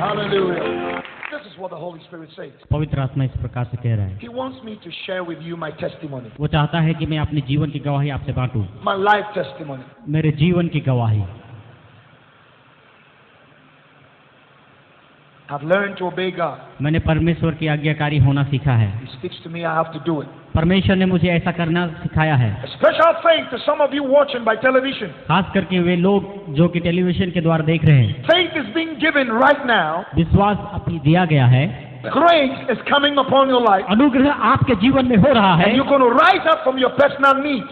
Hallelujah. This is what the Holy Spirit says. पवित्र आत्मा इस प्रकार से कह रहा है, He wants me to share with you my testimony, वो चाहता है कि मैं अपने जीवन की गवाही आपसे बांटूं, my life testimony. मेरे जीवन की गवाही। I've learned to obey God. मैंने परमेश्वर की आज्ञाकारी होना सीखा है। He speaks to me, I have to do it. परमेश्वर ने मुझे ऐसा करना सिखाया है। A special thanks to some of you watching by television. खास करके वे लोग जो कि टेलीविजन के द्वारा देख रहे हैं। Faith is being given right now. विश्वास अभी दिया गया है। Grace is coming upon your life. अनुग्रह आपके जीवन में हो रहा है। And you're going to rise up from your personal needs.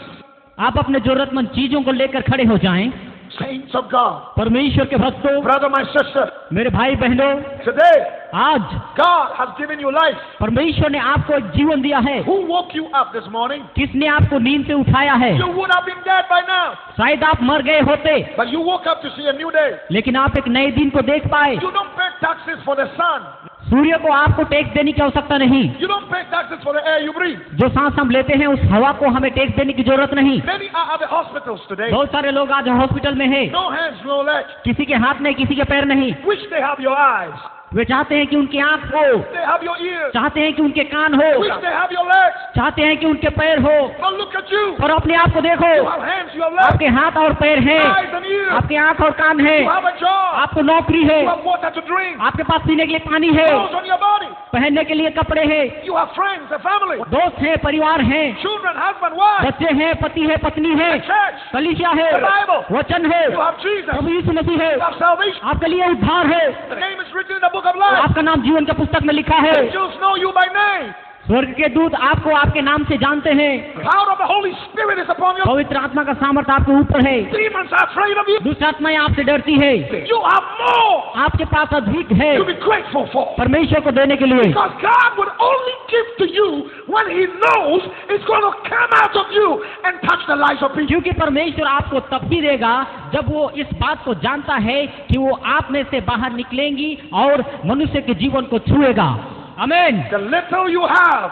आप अपने जरूरतमंद चीजों को लेकर खड़े हो जाएं। Saints of God, परमेश्वर के भक्तों, brother, my sister, मेरे भाई बहनों, today आज God has given you life. परमेश्वर ने आपको एक जीवन दिया है। Who woke you up this morning? किसने आपको नींद से उठाया है? You would have been dead by now, शायद आप मर गए होते, but you woke up to see a new day. लेकिन आप एक नए दिन को देख पाए। You don't pay taxes for the sun. सूर्य को आपको टैक्स देने की आवश्यकता नहीं। You don't pay taxes for the air you breathe. जो सांस हम लेते हैं उस हवा को हमें टैक्स देने की जरूरत नहीं। Many are at the hospitals today. बहुत सारे लोग आज हॉस्पिटल में हैं। No hands, no legs. किसी के हाथ नहीं, किसी के पैर नहीं। Wish they have your eyes. वे चाहते हैं कि उनकी आंख हो, They have your ears. चाहते हैं कि उनके कान हो, Wish they have your legs. चाहते हैं कि उनके पैर हो। But look at you. और अपने आप को देखो, You have hands, you have legs, आपके हाथ और पैर हैं, eyes and ears. आपके आंख और कान है, You have a job. आपको नौकरी है, You have water to drink. आपके पास पीने के लिए पानी है, Clothes on your body. पहनने के लिए कपड़े हैं, You have friends, a family, दोस्त हैं, परिवार हैं, children, husband, wife, बच्चे हैं, पति है, पत्नी है, a church. कलीसिया है, The Bible. वचन है, You have Jesus. प्रभु यीशु मसीह है, You have salvation. आपके लिए उद्धार है, The name is written in the book of life. आपका नाम जीवन के पुस्तक में लिखा है। Angels know you by name. स्वर्ग के दूत आपको आपके नाम से जानते हैं। The power of the Holy Spirit is upon you. पवित्र आत्मा का सामर्थ्य आपके ऊपर है। Demons are afraid of you. दुष्ट आत्माएं आपसे डरती है। You have more आपके पास अधिक है to be grateful for. परमेश्वर को देने के लिए। Because God would only give to you when He knows it's going to come out of you and touch the lives of people. क्योंकि परमेश्वर आपको तब भी देगा जब वो इस बात को जानता है कि वो आप में से बाहर निकलेंगी और मनुष्य के जीवन को छुएगा। आमीन। The little you have,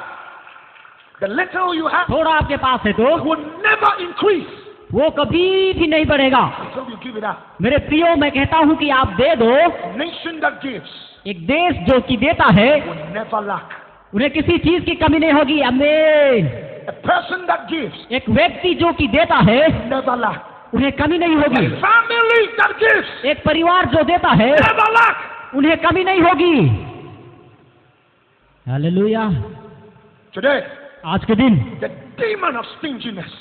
थोड़ा आपके पास है तो will never increase वो कभी भी नहीं बढ़ेगा until you give it out. मेरे प्रियो, मैं कहता हूँ कि आप दे दो। A nation that gives एक देश जो कि देता है will never lack. उन्हें किसी चीज की कमी नहीं होगी। आमीन। A person that gives एक व्यक्ति जो कि देता है never lack. उन्हें कमी नहीं होगी। A family that gives एक परिवार जो देता है never lack. उन्हें कमी नहीं होगी। हालेलुया। Today, आज के दिन the demon of stinginess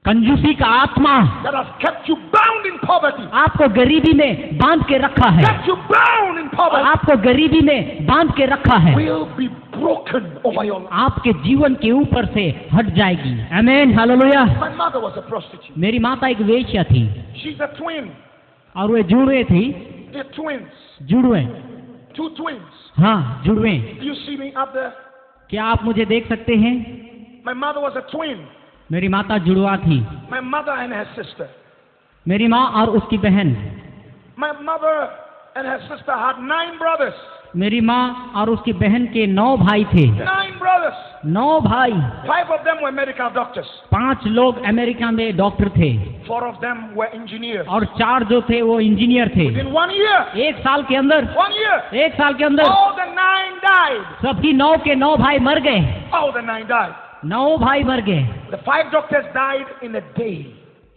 कंजूसी का आत्मा that has kept you bound in poverty, आपको गरीबी में बांध के रखा है, kept you bound in poverty, आपको गरीबी में बांध के रखा है, will be broken over your life. आपके जीवन के ऊपर से हट जाएगी। आमीन। Hallelujah. My mother was a prostitute. मेरी माता एक वेश्या थी She's a twin. और वे जुड़वे थी। They're twins. जुड़वे, 2 twins. हाँ जुड़वे। Do you see me up there? क्या आप मुझे देख सकते हैं? My mother was a twin. मेरी माता जुड़वा थी। My mother and her sister. मेरी माँ और उसकी बहन। My mother and her sister had 9 brothers. मेरी माँ और उसकी बहन के 9 भाई थे। 9 brothers. 9 भाई। 5 of them were medical doctors. 5 लोग अमेरिका में डॉक्टर थे 4 of them were engineers. और 4 जो थे वो इंजीनियर थे। In 1 year, 1 साल के अंदर 1 year, 1 साल के अंदर all the 9 died. सभी 9 के 9 भाई मर गए। All the 9 died. 9 भाई मर गए। The 5 doctors died in a day.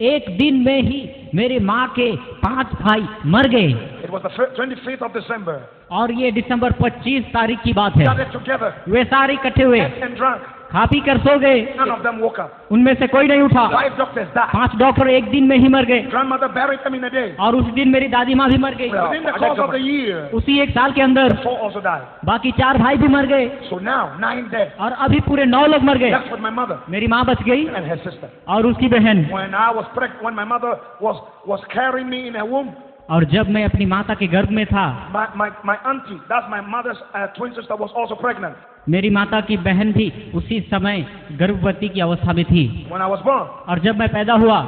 एक दिन में ही मेरी माँ के 5 भाई मर गए। It was the 25th of December. और ये दिसंबर 25 तारीख की बात है। Gathered together, वे सारे इकट्ठे हुए, ate and drank. खा पी कर सो गए। None of them woke up. उनमें से कोई नहीं उठा। 5 doctors died. 5 डॉक्टर एक दिन में ही मर गए। Grandmother buried them in a day. और उस दिन मेरी दादी माँ भी मर गई। Within the course of the year, उसी 1 साल के अंदर 4 also died. बाकी 4 भाई भी मर गए। So now 9 dead. और अभी पूरे 9 लोग मर गए। That's with my mother मेरी माँ बच गई and her sister. और उसकी बहन। When my mother was carrying me in her womb, और जब मैं अपनी माता के गर्भ में था, my auntie, that's my mother's twin sister, was also pregnant. मेरी माता की बहन भी उसी समय गर्भवती की अवस्था में थी। When I was born, और जब मैं पैदा हुआ,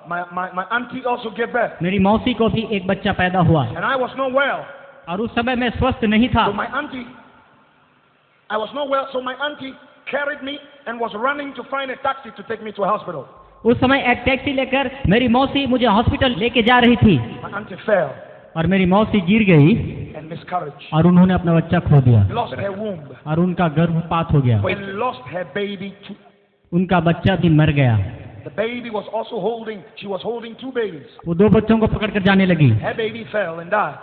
my auntie also gave birth. मेरी मौसी को भी एक बच्चा पैदा हुआ। And I was not well. और उस समय मैं स्वस्थ नहीं था। So I was not well, so my auntie carried me and was running to find a taxi to take me to a hospital. उस समय एक टैक्सी लेकर मेरी मौसी मुझे हॉस्पिटल लेके जा रही थी। My auntie fell. और मेरी मौसी गिर गई। and miscarriage. और उन्होंने अपना बच्चा खो दिया Lost her womb और उनका गर्भपात हो गया, and lost her baby too. उनका बच्चा भी मर गया। The baby was also she was holding two babies. वो दो बच्चों को पकड़ कर जाने लगी, Her baby fell and died.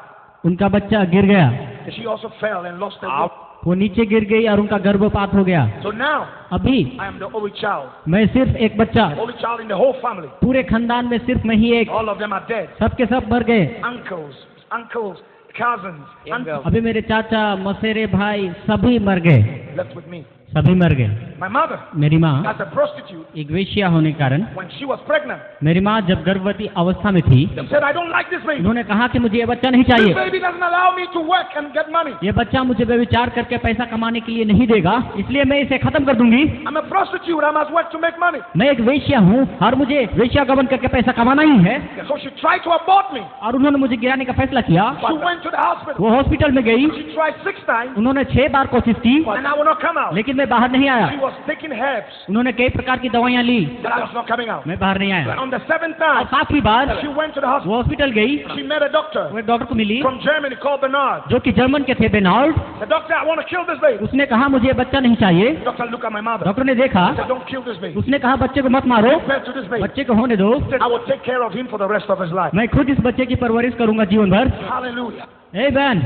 उनका बच्चा गिर गया, And she also fell and lost her womb. वो नीचे गिर गई और उनका गर्भपात हो गया। So now, अभी I am the only child. मैं सिर्फ एक बच्चा, Only child in the whole family. पूरे खानदान में सिर्फ मैं ही एक, All of them are dead. सबके सब मर गए। Uncles, cousins, aunties अभी मेरे चाचा, मसेरे भाई सभी मर गए, left with me. सभी मर गए। My mother, मेरी माँ as a prostitute, एक वेश्या होने के कारण, when she was pregnant, मेरी माँ जब गर्भवती अवस्था में थी, she said, I don't like this baby. उन्होंने कहा कि मुझे ये बच्चा नहीं This चाहिए, baby doesn't allow me to work and get money. ये बच्चा मुझे व्यभिचार करके पैसा कमाने के लिए नहीं देगा, इसलिए मैं इसे खत्म कर दूंगी। I'm a prostitute. I must work to make money. मैं एक वेश्या हूँ और मुझे वेश्या गबन करके पैसा कमाना ही है। So she tried to abort me. और उन्होंने मुझे गिराने का फैसला किया। She went to the hospital. वो हॉस्पिटल में गई, She tried 6 times, उन्होंने 6 बार कोशिश की, and I would not come out. लेकिन मैं बाहर नहीं आया। She was taking herbs, उन्होंने कई प्रकार की दवाइयाँ ली, but I was not coming out. मैं बाहर नहीं आया। On the 7th और time, 7वीं बार she went to the hospital. वो हॉस्पिटल गई, She met a doctor वो एक डॉक्टर को मिली from Germany called Bernard. जो कि जर्मन के थे, बेनाल्ड। The doctor, I want to kill this baby. उसने कहा मुझे ये बच्चा नहीं चाहिए। The doctor looked at my mother. Doctor ने देखा, He said, don't kill this baby. उसने कहा बच्चे को मत मारो, Compare to this baby. बच्चे को होने दो, He said, I will take care of him for the rest of his life. मैं खुद इस बच्चे की परवरिश करूंगा जीवन भर। Hallelujah. Amen.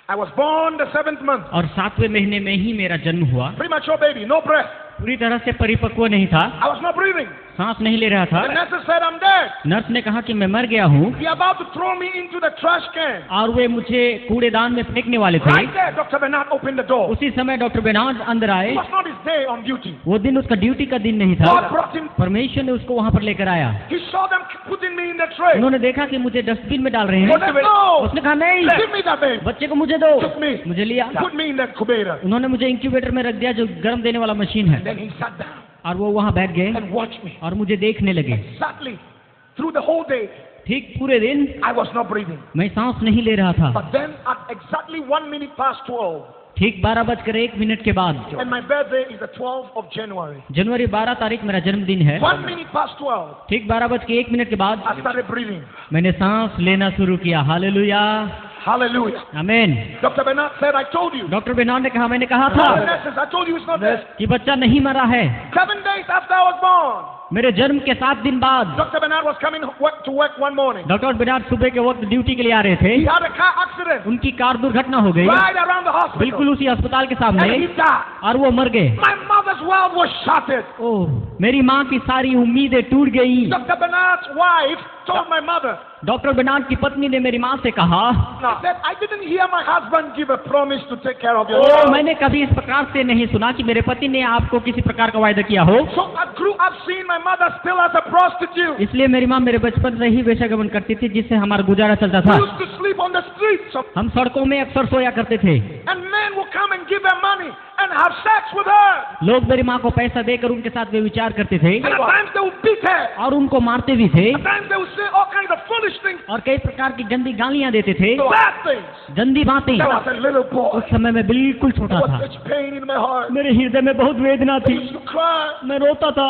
I was born the 7th month. और 7वें महीने में ही मेरा जन्म हुआ। Premature baby, no breath. पूरी तरह से परिपक्व नहीं था, I was not breathing. सांस नहीं ले रहा था। The nurses said, I'm dead. Nurse ने कहा कि मैं मर गया हूँ, They're about to throw me into the trash can. और वे मुझे कूड़ेदान में फेंकने वाले थे। Right there, Dr. Bernard opened the door. उसी समय डॉक्टर बेनार्ड अंदर आए। It was not his day on duty. वो दिन उसका ड्यूटी का दिन नहीं था, God brought him. परमेश्वर ने उसको वहाँ पर लेकर आया। He saw them putting me in the tray. उन्होंने देखा कि मुझे डस्टबिन में डाल रहे He हैं। said, no. उसने कहा नहीं, Give me that baby. बच्चे को मुझे दो। Took me. मुझे लिया, Put me in the incubator. उन्होंने मुझे इंक्यूबेटर में रख दिया जो गर्म देने वाला मशीन है, Then he sat down और वो वहाँ बैठ गए and watched me. और मुझे देखने लगे। Exactly. Through the whole day, ठीक पूरे दिन I was not breathing. मैं सांस नहीं ले रहा था। But then at exactly 1 minute past 12, ठीक 12:01 के बाद, and my birthday is the 12th of January. जनवरी 12 तारीख मेरा जन्मदिन है, 1 minute past 12, ठीक 12:01 के बाद I started breathing. मैंने सांस लेना शुरू किया। Hallelujah, Hallelujah. आमीन। Dr. Bernard said, I told you. Doctor Bernard ने कहा, मैंने कहा The था nurses, I told you it's not dead. कि बच्चा नहीं मरा है। 7 days after I was born, मेरे जन्म के 7 दिन बाद Dr. Bernard was coming to work one morning. Doctor Bernard सुबह के वक्त ड्यूटी के लिए आ रहे थे। He had a car accident उनकी कार दुर्घटना हो गई, right around the hospital. बिल्कुल उसी अस्पताल के सामने, And he died. और वो मर गए। My mother's world was shattered. ओह, मेरी माँ की सारी उम्मीदें टूट गई। Dr. Bernard's wife told my mother, doctor Bernard की पत्नी ने मेरी माँ से कहा, she said, I didn't hear my husband give a promise to take care of your oh, child. मैंने कभी इस प्रकार से नहीं सुना कि मेरे पति ने आपको किसी प्रकार का वायदा किया हो। So I grew up seeing my mother still as a prostitute. इसलिए मेरी माँ मेरे बचपन से ही वेश्यागमन करती थी, जिससे हमारा गुजारा चलता We था। used to sleep on the streets, हम सड़कों में अक्सर सोया करते थे। and men would come and give her money and have sex with her. लोग मेरी माँ को पैसा देकर उनके साथ वे विचार करते थे, And at times they would beat her. और उनको मारते भी थे, At times they would say all kinds of foolish things, और कई प्रकार की गंदी गालियाँ देते थे, bad things. गंदी बातें। I was a little boy. उस समय मैं बिल्कुल There छोटा was था, such pain in my heart. मेरे हृदय में बहुत वेदना I थी, used to cry. मैं रोता था।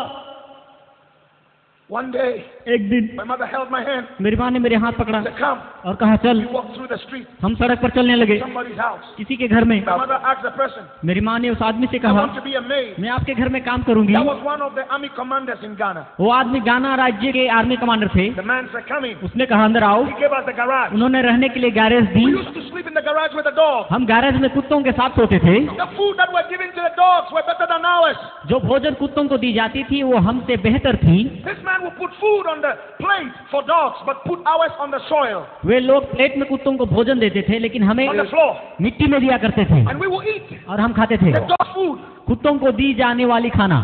One day, एक दिन my mother held my hand मेरी माँ ने मेरे हाथ पकड़ा and said, come. और कहा, चल। We walked through the street, हम सड़क पर चलने लगे, somebody's house. किसी के घर में। My mother asked the person, मेरी माँ ने उस आदमी से I कहा, want to be a maid. मैं आपके घर में काम करूंगी। That was one of the army commanders in Ghana. वो आदमी गाना राज्य के आर्मी कमांडर थे। The man said, come in. उसने कहा, अंदर आओ। He gave us the garage. उन्होंने रहने के लिए garage the. We used to sleep in the garage with the dogs. हम गैरेज में कुत्तों के साथ सोते थे। The food that were given to the dogs were better than ours. जो भोजन कुत्तों को दी जाती थी वो हमसे बेहतर थी। This man would put food on the plate for dogs, but put ours on the soil, वे लोग प्लेट में कुत्तों को भोजन देते थे, लेकिन हमें on the floor. मिट्टी में दिया करते थे, And we would eat और हम खाते थे the dog food कुत्तों को दी जाने वाली खाना।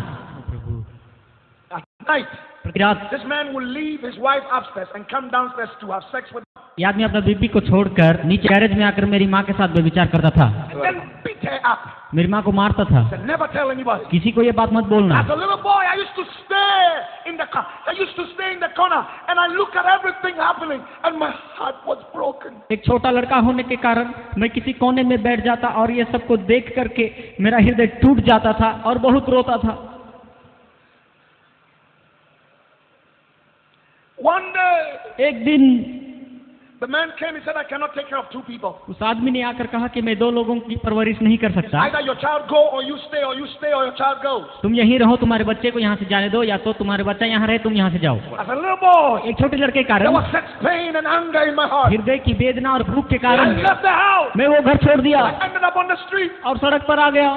at night. प्रति रात This man would leave his wife upstairs and come downstairs to have sex with her, ये आदमी अपना बीबी को छोड़कर नीचे गैरेज में आकर मेरी माँ के साथ व्यभिचार करता था। and then beat her up. मेरी माँ को मारता था। Said, never tell anybody. किसी को ये बात मत बोलना। As a little boy, I used to stare in the car. I used to stay in the corner and I look at everything happening and my heart was broken. एक छोटा लड़का होने के कारण मैं किसी कोने में बैठ जाता और ये सबको देख करके मेरा हृदय टूट जाता था और बहुत रोता था। One day, एक दिन The man came, he said, I cannot take care of two people. उस आदमी ने आकर कहा कि मैं 2 लोगों की परवरिश नहीं कर सकता। Either your child go or you stay, or you stay or your child goes. तुम यहीं रहो, तुम्हारे बच्चे को यहाँ से जाने दो, या तो तुम्हारे बच्चा यहाँ रहे, तुम यहाँ से जाओ। As a little boy, एक छोटे लड़के के there कारण, was such pain and anger in my heart. हृदय की वेदना और भूख के I कारण left the house. मैं वो घर छोड़ दिया I ended up on the street. और सड़क पर आ गया।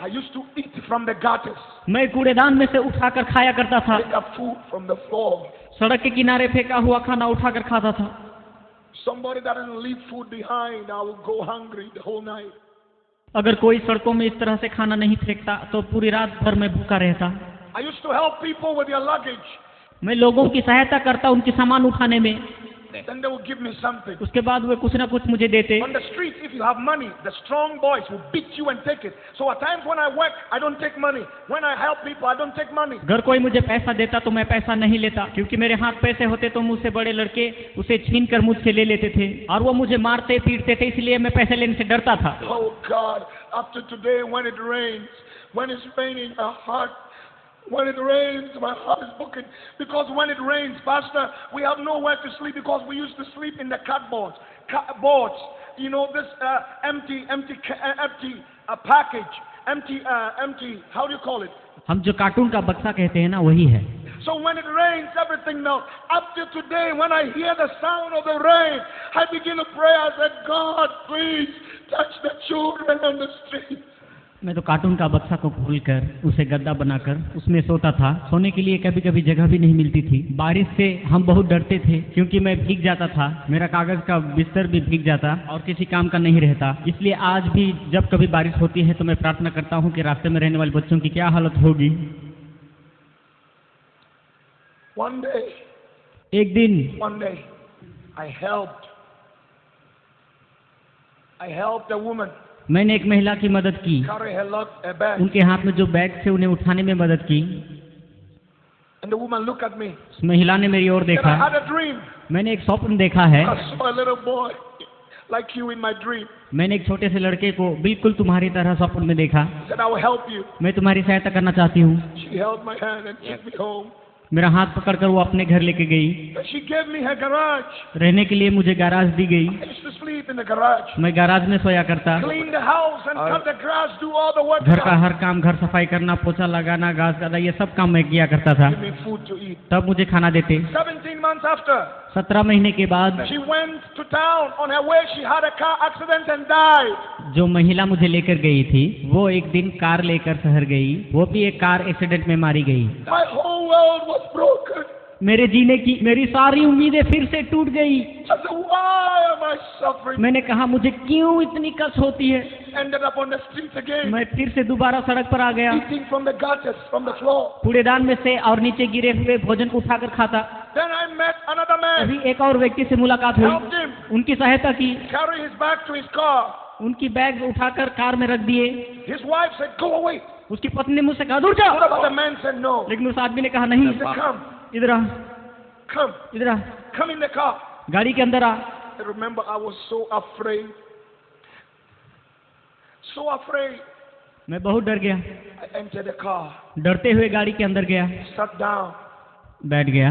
I used to eat from the gutters, मैं कूड़ेदान में से उठाकर खाया करता था। pick up food from the floor. सड़क के किनारे फेंका हुआ खाना उठाकर खाता था। Somebody that didn't leave food behind, I would go hungry the whole night. अगर कोई सड़कों में इस तरह से खाना नहीं फेंकता तो पूरी रात भर मैं भूखा रहता। I used to help people with their luggage. मैं लोगों की सहायता करता उनके सामान उठाने में। Then they would give me something. उसके बाद वे कुछ ना कुछ मुझे देते। On the streets, if you have money, the strong boys will beat you and take it. So at times when I work, I don't take money. When I help people, I don't take money. अगर कोई मुझे पैसा देता तो मैं पैसा नहीं लेता, क्योंकि मेरे हाथ पैसे होते तो मुझसे बड़े लड़के उसे छीन कर मुझसे ले लेते थे और वो मुझे मारते पीटते थे, इसलिए मैं पैसे लेने से डरता था। Oh God, up to today when it rains, when it's raining, when it rains, my heart is broken. Because when it rains, Pastor, we have nowhere to sleep because we used to sleep in the cardboards. You know, this empty package, empty, how do you call it? हम जो cartoon का बक्सा कहते हैं ना, वही है। So when it rains, everything now. Up to today, when I hear the sound of the rain, I begin to pray. I said, God, please touch the children on the street. मैं तो cartoon का बक्सा को खोलकर उसे गद्दा बनाकर उसमें सोता था। सोने के लिए कभी कभी जगह भी नहीं मिलती थी। बारिश से हम बहुत डरते थे क्योंकि मैं भीग जाता था, मेरा कागज का बिस्तर भी भीग जाता और किसी काम का नहीं रहता। इसलिए आज भी जब कभी बारिश होती है तो मैं प्रार्थना करता हूँ कि रास्ते में रहने वाले बच्चों की क्या हालत होगी। एक दिन I helped a woman. मैंने एक महिला की मदद की। Carry her bag. उनके हाथ में जो बैग थे उन्हें उठाने में मदद की। And the woman looked at me. उस महिला ने मेरी ओर Then देखा। I had a dream. मैंने एक स्वप्न देखा है। I saw a little boy like you in my dream. मैंने एक छोटे से लड़के को बिल्कुल तुम्हारी तरह स्वप्न में देखा। He said, I will help you. मैं तुम्हारी सहायता करना चाहती हूँ। She held my hand and took me home. मेरा हाथ पकड़कर वो अपने घर लेके गई। And she gave me her garage. रहने के लिए मुझे गैराज दी गई। I used to sleep in the garage. मैं गैराज में सोया करता। Clean the house and cut the grass, do all the work. घर का हर काम, घर सफाई करना, पोछा लगाना, घास काटना, ये सब काम मैं किया करता था। Give me food to eat. तब मुझे खाना देते। 17 months after, 17 महीने के बाद she went to town. On her way, she had a car accident and died. जो महिला मुझे लेकर गई थी वो एक दिन कार लेकर शहर गई, वो भी एक कार एक्सीडेंट में मारी गई। My whole world was broken. मेरे जीने की मेरी सारी उम्मीदें फिर से टूट गई। I said, why am I suffering? मैंने कहा मुझे क्यों इतनी कष्ट होती है। Ended up on the streets again. मैं फिर से दोबारा सड़क पर आ गया, Eating from the gutters, from the floor. कूड़ेदान में से और नीचे गिरे हुए भोजन को उठाकर खाता। Then I met another man. अभी एक और व्यक्ति से मुलाकात हुई, Helped him उनकी सहायता की, carry his bag to his car. उनकी बैग उठाकर कार में रख दिए। His wife said, go away. उसकी पत्नी ने मुझसे कहा दूर जा, But the man said no. लेकिन उस आदमी ने कहा नहीं, He said, come, इधर आ, come, इधर आ, come in the car. गाड़ी के अंदर आ। I remember I was so afraid. So afraid. मैं बहुत डर गया। I entered the car, डरते हुए गाड़ी के अंदर गया, sat down, बैठ गया,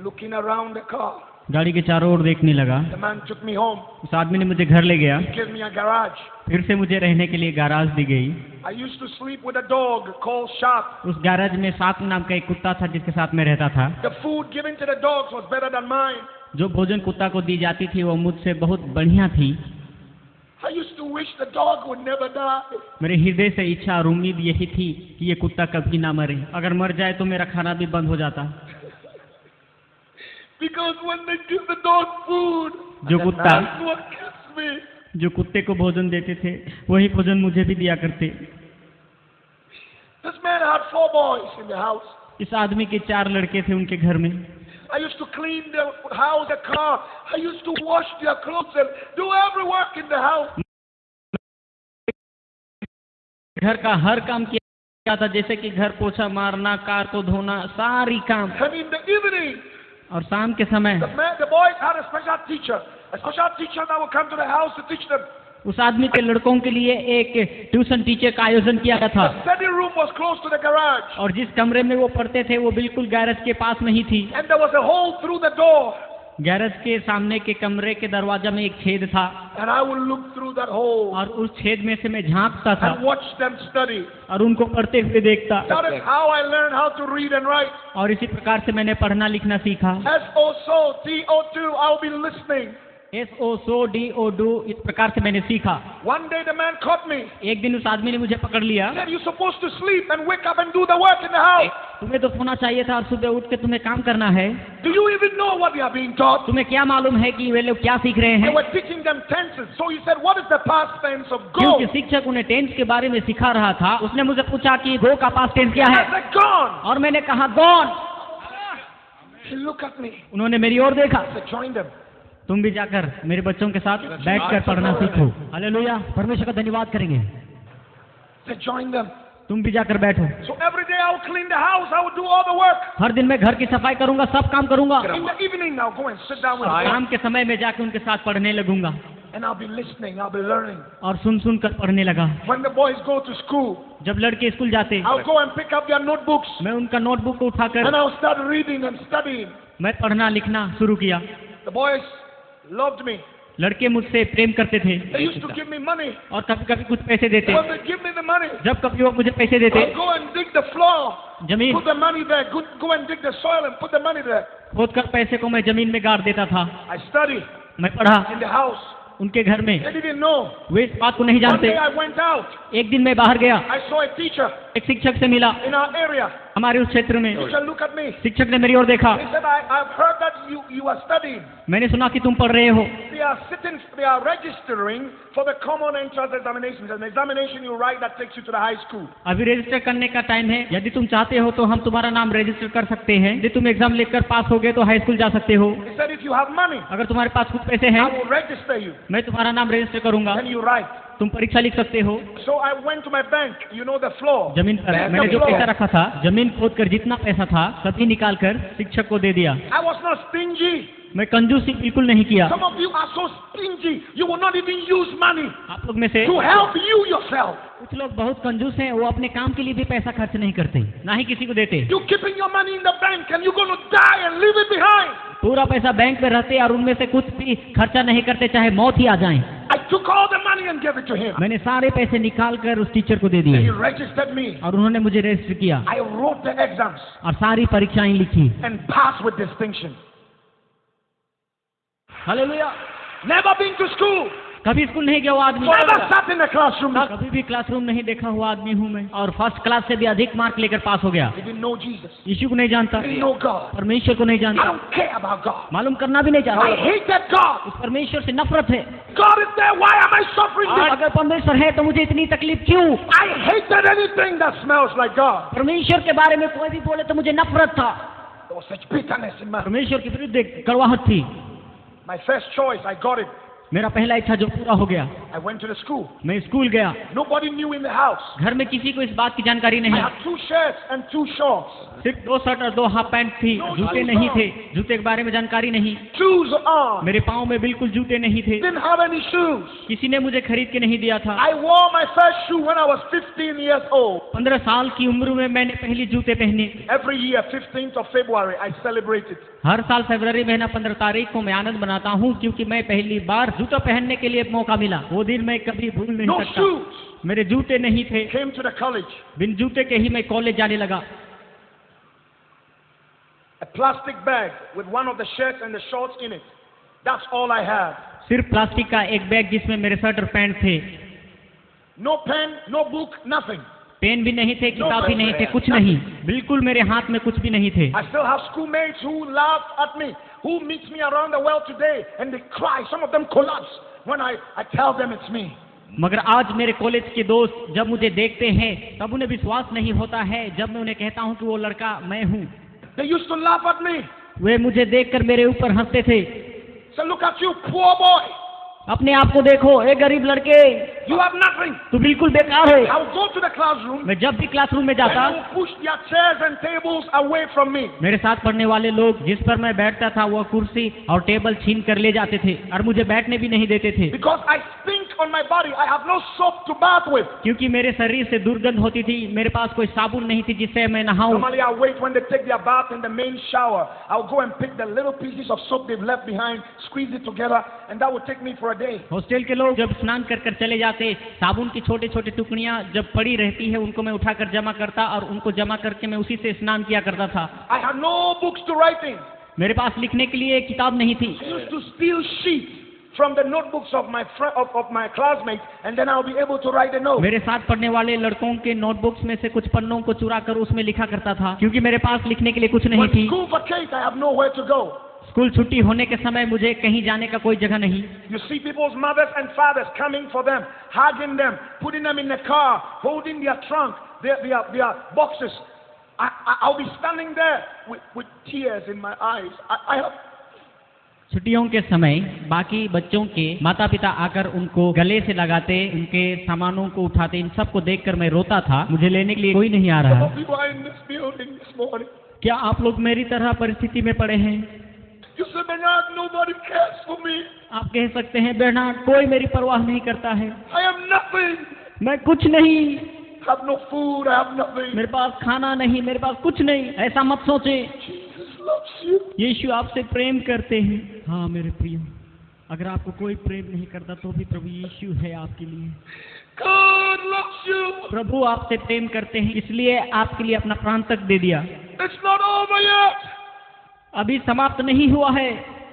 looking around the car. गाड़ी के चारों ओर देखने लगा। The man took me home. उस आदमी ने मुझे घर ले गया। He gave me a garage. फिर से मुझे रहने के लिए गैराज दी गई। I used to sleep with a dog called Sharp. उस गैराज में सात नाम का एक कुत्ता था जिसके साथ मैं रहता था। The food given to the dogs was better than mine. जो भोजन कुत्ता को दी जाती थी वो मुझसे बहुत बढ़िया थी। I used to wish the dog would never die. मेरे हृदय से इच्छा और उम्मीद यही थी कि ये कुत्ता कभी ना मरे। अगर मर जाए तो मेरा खाना भी बंद हो जाता। Because when they give the dog food, जो कुत्ता that's what gets me. जो कुत्ते को भोजन देते थे वही भोजन मुझे भी दिया करते। This man had 4 boys in the house. इस आदमी के 4 लड़के थे उनके घर में। I used to clean the house, the car. I used to wash their clothes and do every work in the house. घर का हर काम किया था, जैसे कि घर पोछा मारना, कार को धोना, सारी काम। And in the evening, और शाम के समय the boys had a special teacher that would come to the house to teach them. उस आदमी के लड़कों के लिए एक ट्यूशन टीचर का आयोजन किया गया था। The study room was close to the garage. और जिस कमरे में वो पढ़ते थे वो बिल्कुल गैरेज के पास नहीं थी। And there was a hole through the door. Garage के सामने के कमरे के दरवाजा में एक छेद था and I would look through that hole और उस छेद में से मैं झांकता था and watch them study. और उनको पढ़ते हुए देखता That is how I learned how to read and write. और इसी प्रकार से मैंने पढ़ना लिखना सीखा। S-O-S-O, T-O-2, I'll be listening. SOSODO इस प्रकार से मैंने सीखा। One day the man caught me. एक दिन उस आदमी ने मुझे पकड़ लिया। He said, you're supposed to sleep and wake up and do the work in the house. तुम्हें तो सोना चाहिए था और सुबह उठ के तुम्हें काम करना है। Do you even know what they are being taught? तुम्हें क्या मालूम है कि वे लोग क्या सीख रहे They हैं? were teaching them tenses. So he said, what is the past tense of go? क्योंकि शिक्षक उन्हें टेंस के बारे में सिखा रहा था। उसने मुझे पूछा कि गो का पास्ट टेंस क्या I है said, gone. और मैंने कहा gone. He looked at me. उन्होंने मेरी ओर देखा। I said, join them. तुम भी जाकर मेरे बच्चों के साथ बैठकर पढ़ना सीखो। हालेलुया, परमेश्वर का धन्यवाद करेंगे। I said, join them. तुम भी जाकर बैठो। So every day I would clean the house. I would do all the work. हर दिन मैं घर की सफाई करूंगा, सब काम करूंगा। In the evening, I'll go and sit down with them. शाम के समय में जाकर उनके साथ पढ़ने लगूंगा And I'll be listening. I'll be learning. और सुन सुन कर पढ़ने लगा। When the boys go to school, जब लड़के स्कूल जाते I'll go and pick up their notebooks. मैं उनका नोटबुक को उठाकर And I'll start reading and studying. मैं पढ़ना लिखना शुरू किया। The boys loved me. लड़के मुझसे प्रेम करते थे They used to give me money. और कभी कभी कुछ पैसे देते। When they give me the money, जब कभी वो मुझे पैसे देते, I'll go and dig the floor. जमीन Put the money there. Go and dig the soil and put the money there. खोदकर पैसे को मैं जमीन में गाड़ देता था। I study मैं पढ़ा in the house. उनके घर में। They didn't know. वे इस बात को नहीं One जानते। day I went out. एक दिन मैं बाहर गया, I saw a teacher एक शिक्षक से मिला in our area. हमारे उस क्षेत्र में। Teacher looked at me. शिक्षक ने मेरी ओर देखा। He said, I've heard that you are studying. मैंने सुना कि तुम पढ़ रहे हो। They are registering for the common entrance examinations. An examination you write that takes you to the high school. अभी रजिस्टर करने का टाइम है। यदि तुम चाहते हो तो हम तुम्हारा नाम रजिस्टर कर सकते हैं। यदि तुम एग्जाम लिखकर पास हो गए तो हाई स्कूल जा सकते हो। He said, if you have money, अगर तुम्हारे पास कुछ पैसे हैं, I will register you. मैं तुम्हारा नाम रजिस्टर करूंगा। Then you write. तुम परीक्षा लिख सकते हो। So I went to my bank. You know the floor. जमीन पर मैंने जो पैसा रखा था, जमीन खोद कर जितना पैसा था सभी निकाल कर शिक्षक को दे दिया। I was not stingy. मैं कंजूसी बिल्कुल नहीं किया। Some of you are so stingy. You will not even use money आप लोग में से to help you yourself. कुछ लोग बहुत कंजूस हैं, वो अपने काम के लिए भी पैसा खर्च नहीं करते, ना ही किसी को देते। You're keeping your money in the bank and you're going to die and leave it behind. पूरा पैसा बैंक में रहते और उनमें से कुछ भी खर्चा नहीं करते, चाहे मौत ही आ जाए। I took all the money and gave it to him. मैंने सारे पैसे निकाल कर उस टीचर को दे He दिए registered me. और उन्होंने मुझे रजिस्टर किया I wrote the exams और सारी परीक्षाएं लिखी। and passed with distinction. Hallelujah. Never been to school. कभी स्कूल नहीं गया वो आदमी। Never sat in a classroom. कभी भी क्लासरूम नहीं देखा हुआ आदमी हूँ मैं, और फर्स्ट क्लास से भी अधिक मार्क लेकर पास हो गया। He didn't know Jesus. यीशु को नहीं जानता, He didn't know God. परमेश्वर को नहीं I जानता, don't care about God. मालूम करना भी नहीं I चाहता। hated God. उस परमेश्वर से नफरत है। God is there. Why am I suffering this? अगर परमेश्वर है तो मुझे इतनी तकलीफ क्यों? I hated anything that smells like God. परमेश्वर के बारे में कोई भी बोले तो मुझे नफरत था। There was such bitterness in my. परमेश्वर के विरुद्ध एक कड़वाहट थी। My first choice, I got it. मेरा पहला इच्छा जो पूरा हो गया, I went to the school. मैं स्कूल गया। Nobody knew in the house. घर में किसी को इस बात की जानकारी I नहीं। had 2 shirts and 2 shorts. सिर्फ 2 शर्ट और 2 हाफ पैंट थी, जूते नहीं थे, जूते के बारे में जानकारी नहीं। Shoes on. मेरे पाँव में बिल्कुल जूते नहीं थे, Didn't have any shoes. किसी ने मुझे खरीद के नहीं दिया था। I wore my first shoe when I was 15 years old. 15 साल की उम्र में मैंने पहली जूते पहने। Every year, 15th of February, I celebrate it. हर साल फरवरी महीना 15 तारीख को मैं आनंद मनाता हूँ, क्योंकि मैं पहली बार जूता पहनने के लिए मौका मिला। वो दिन मैं कभी भूल नहीं No सकता। shoes. मेरे जूते नहीं थे। Came to the college. बिन जूते के ही मैं कॉलेज जाने लगा। A plastic bag with one of the shirts and the shorts in it. That's all I had. सिर्फ प्लास्टिक का एक बैग जिसमें मेरे शर्ट और पैंट थे। No pen, no book, nothing. Pen भी नहीं थे, किताब भी नहीं थे, कुछ नहीं, बिल्कुल मेरे हाथ में कुछ भी नहीं थे। I still have schoolmates who laugh at me, who meets me around the world today, and they cry. Some of them collapse when I tell them it's me. मगर आज मेरे कॉलेज के दोस्त जब मुझे देखते हैं तब उन्हें विश्वास नहीं होता है जब मैं उन्हें कहता हूं कि वो लड़का मैं हूं। They used to laugh at me. वे मुझे देखकर मेरे ऊपर हंसते थे। Say, look at you, poor boy. अपने आप को देखो, एक गरीब लड़के, You have nothing. तू बिल्कुल बेकार है। I would go to the classroom. मैं जब भी क्लासरूम में And जाता, they would push their chairs and tables away from me. मेरे साथ पढ़ने वाले लोग जिस पर मैं बैठता था वो कुर्सी और टेबल छीन कर ले जाते थे और मुझे बैठने भी नहीं देते थे। Because I stink on my body, I have no soap to bath with. क्योंकि मेरे शरीर से दुर्गंध होती थी, मेरे पास कोई साबुन नहीं थी जिससे मैं नहाऊं। Normally I wait when they take their bath in the main shower. I'll go and pick the little pieces of soap they've left behind, squeeze it together, and that would take me for a day. Hostel के लोग जब स्नान कर कर चले जाते, साबुन की छोटे छोटे टुकड़ियां जब पड़ी रहती है उनको मैं उठाकर जमा करता और उनको जमा करके मैं उसी से स्नान किया करता था। I had no books to write in. मेरे पास लिखने के लिए एक किताब नहीं थी। I used to steal sheets from the notebooks of my classmates, and then I'll be able to write a note. मेरे साथ पढ़ने वाले लड़कों के नोटबुक्स में से कुछ पन्नों को चुरा कर उसमें लिखा करता था, क्योंकि मेरे पास लिखने के लिए कुछ नहीं When थी। school vacates, I have nowhere to go. School छुट्टी होने के समय मुझे कहीं जाने का कोई जगह नहीं। You see people's mothers and fathers coming for them, hugging them, putting them in the car, holding their trunk, their boxes. I'll be standing there with tears in my eyes. I have छुट्टियों के समय बाकी बच्चों के माता पिता आकर उनको गले से लगाते, उनके सामानों को उठाते, इन सब को देखकर मैं रोता था। मुझे लेने के लिए कोई नहीं आ रहा। some people are in this building this morning. क्या आप लोग मेरी तरह परिस्थिति में पड़े हैं? You say, Bernard, nobody cares for me. आप कह सकते हैं बर्नार्ड, कोई मेरी परवाह नहीं करता है, I am nothing. मैं कुछ नहीं, I have no food. I have nothing. मेरे पास खाना नहीं, मेरे पास कुछ नहीं। ऐसा मत सोचे, Jesus loves you. यीशु आपसे प्रेम करते हैं। हाँ मेरे प्रिय, अगर आपको कोई प्रेम नहीं करता तो भी प्रभु यीशु है आपके लिए। God loves you. प्रभु आपसे प्रेम करते हैं, इसलिए आपके लिए अपना प्राण तक दे दिया। It's not over yet. अभी समाप्त नहीं हुआ है।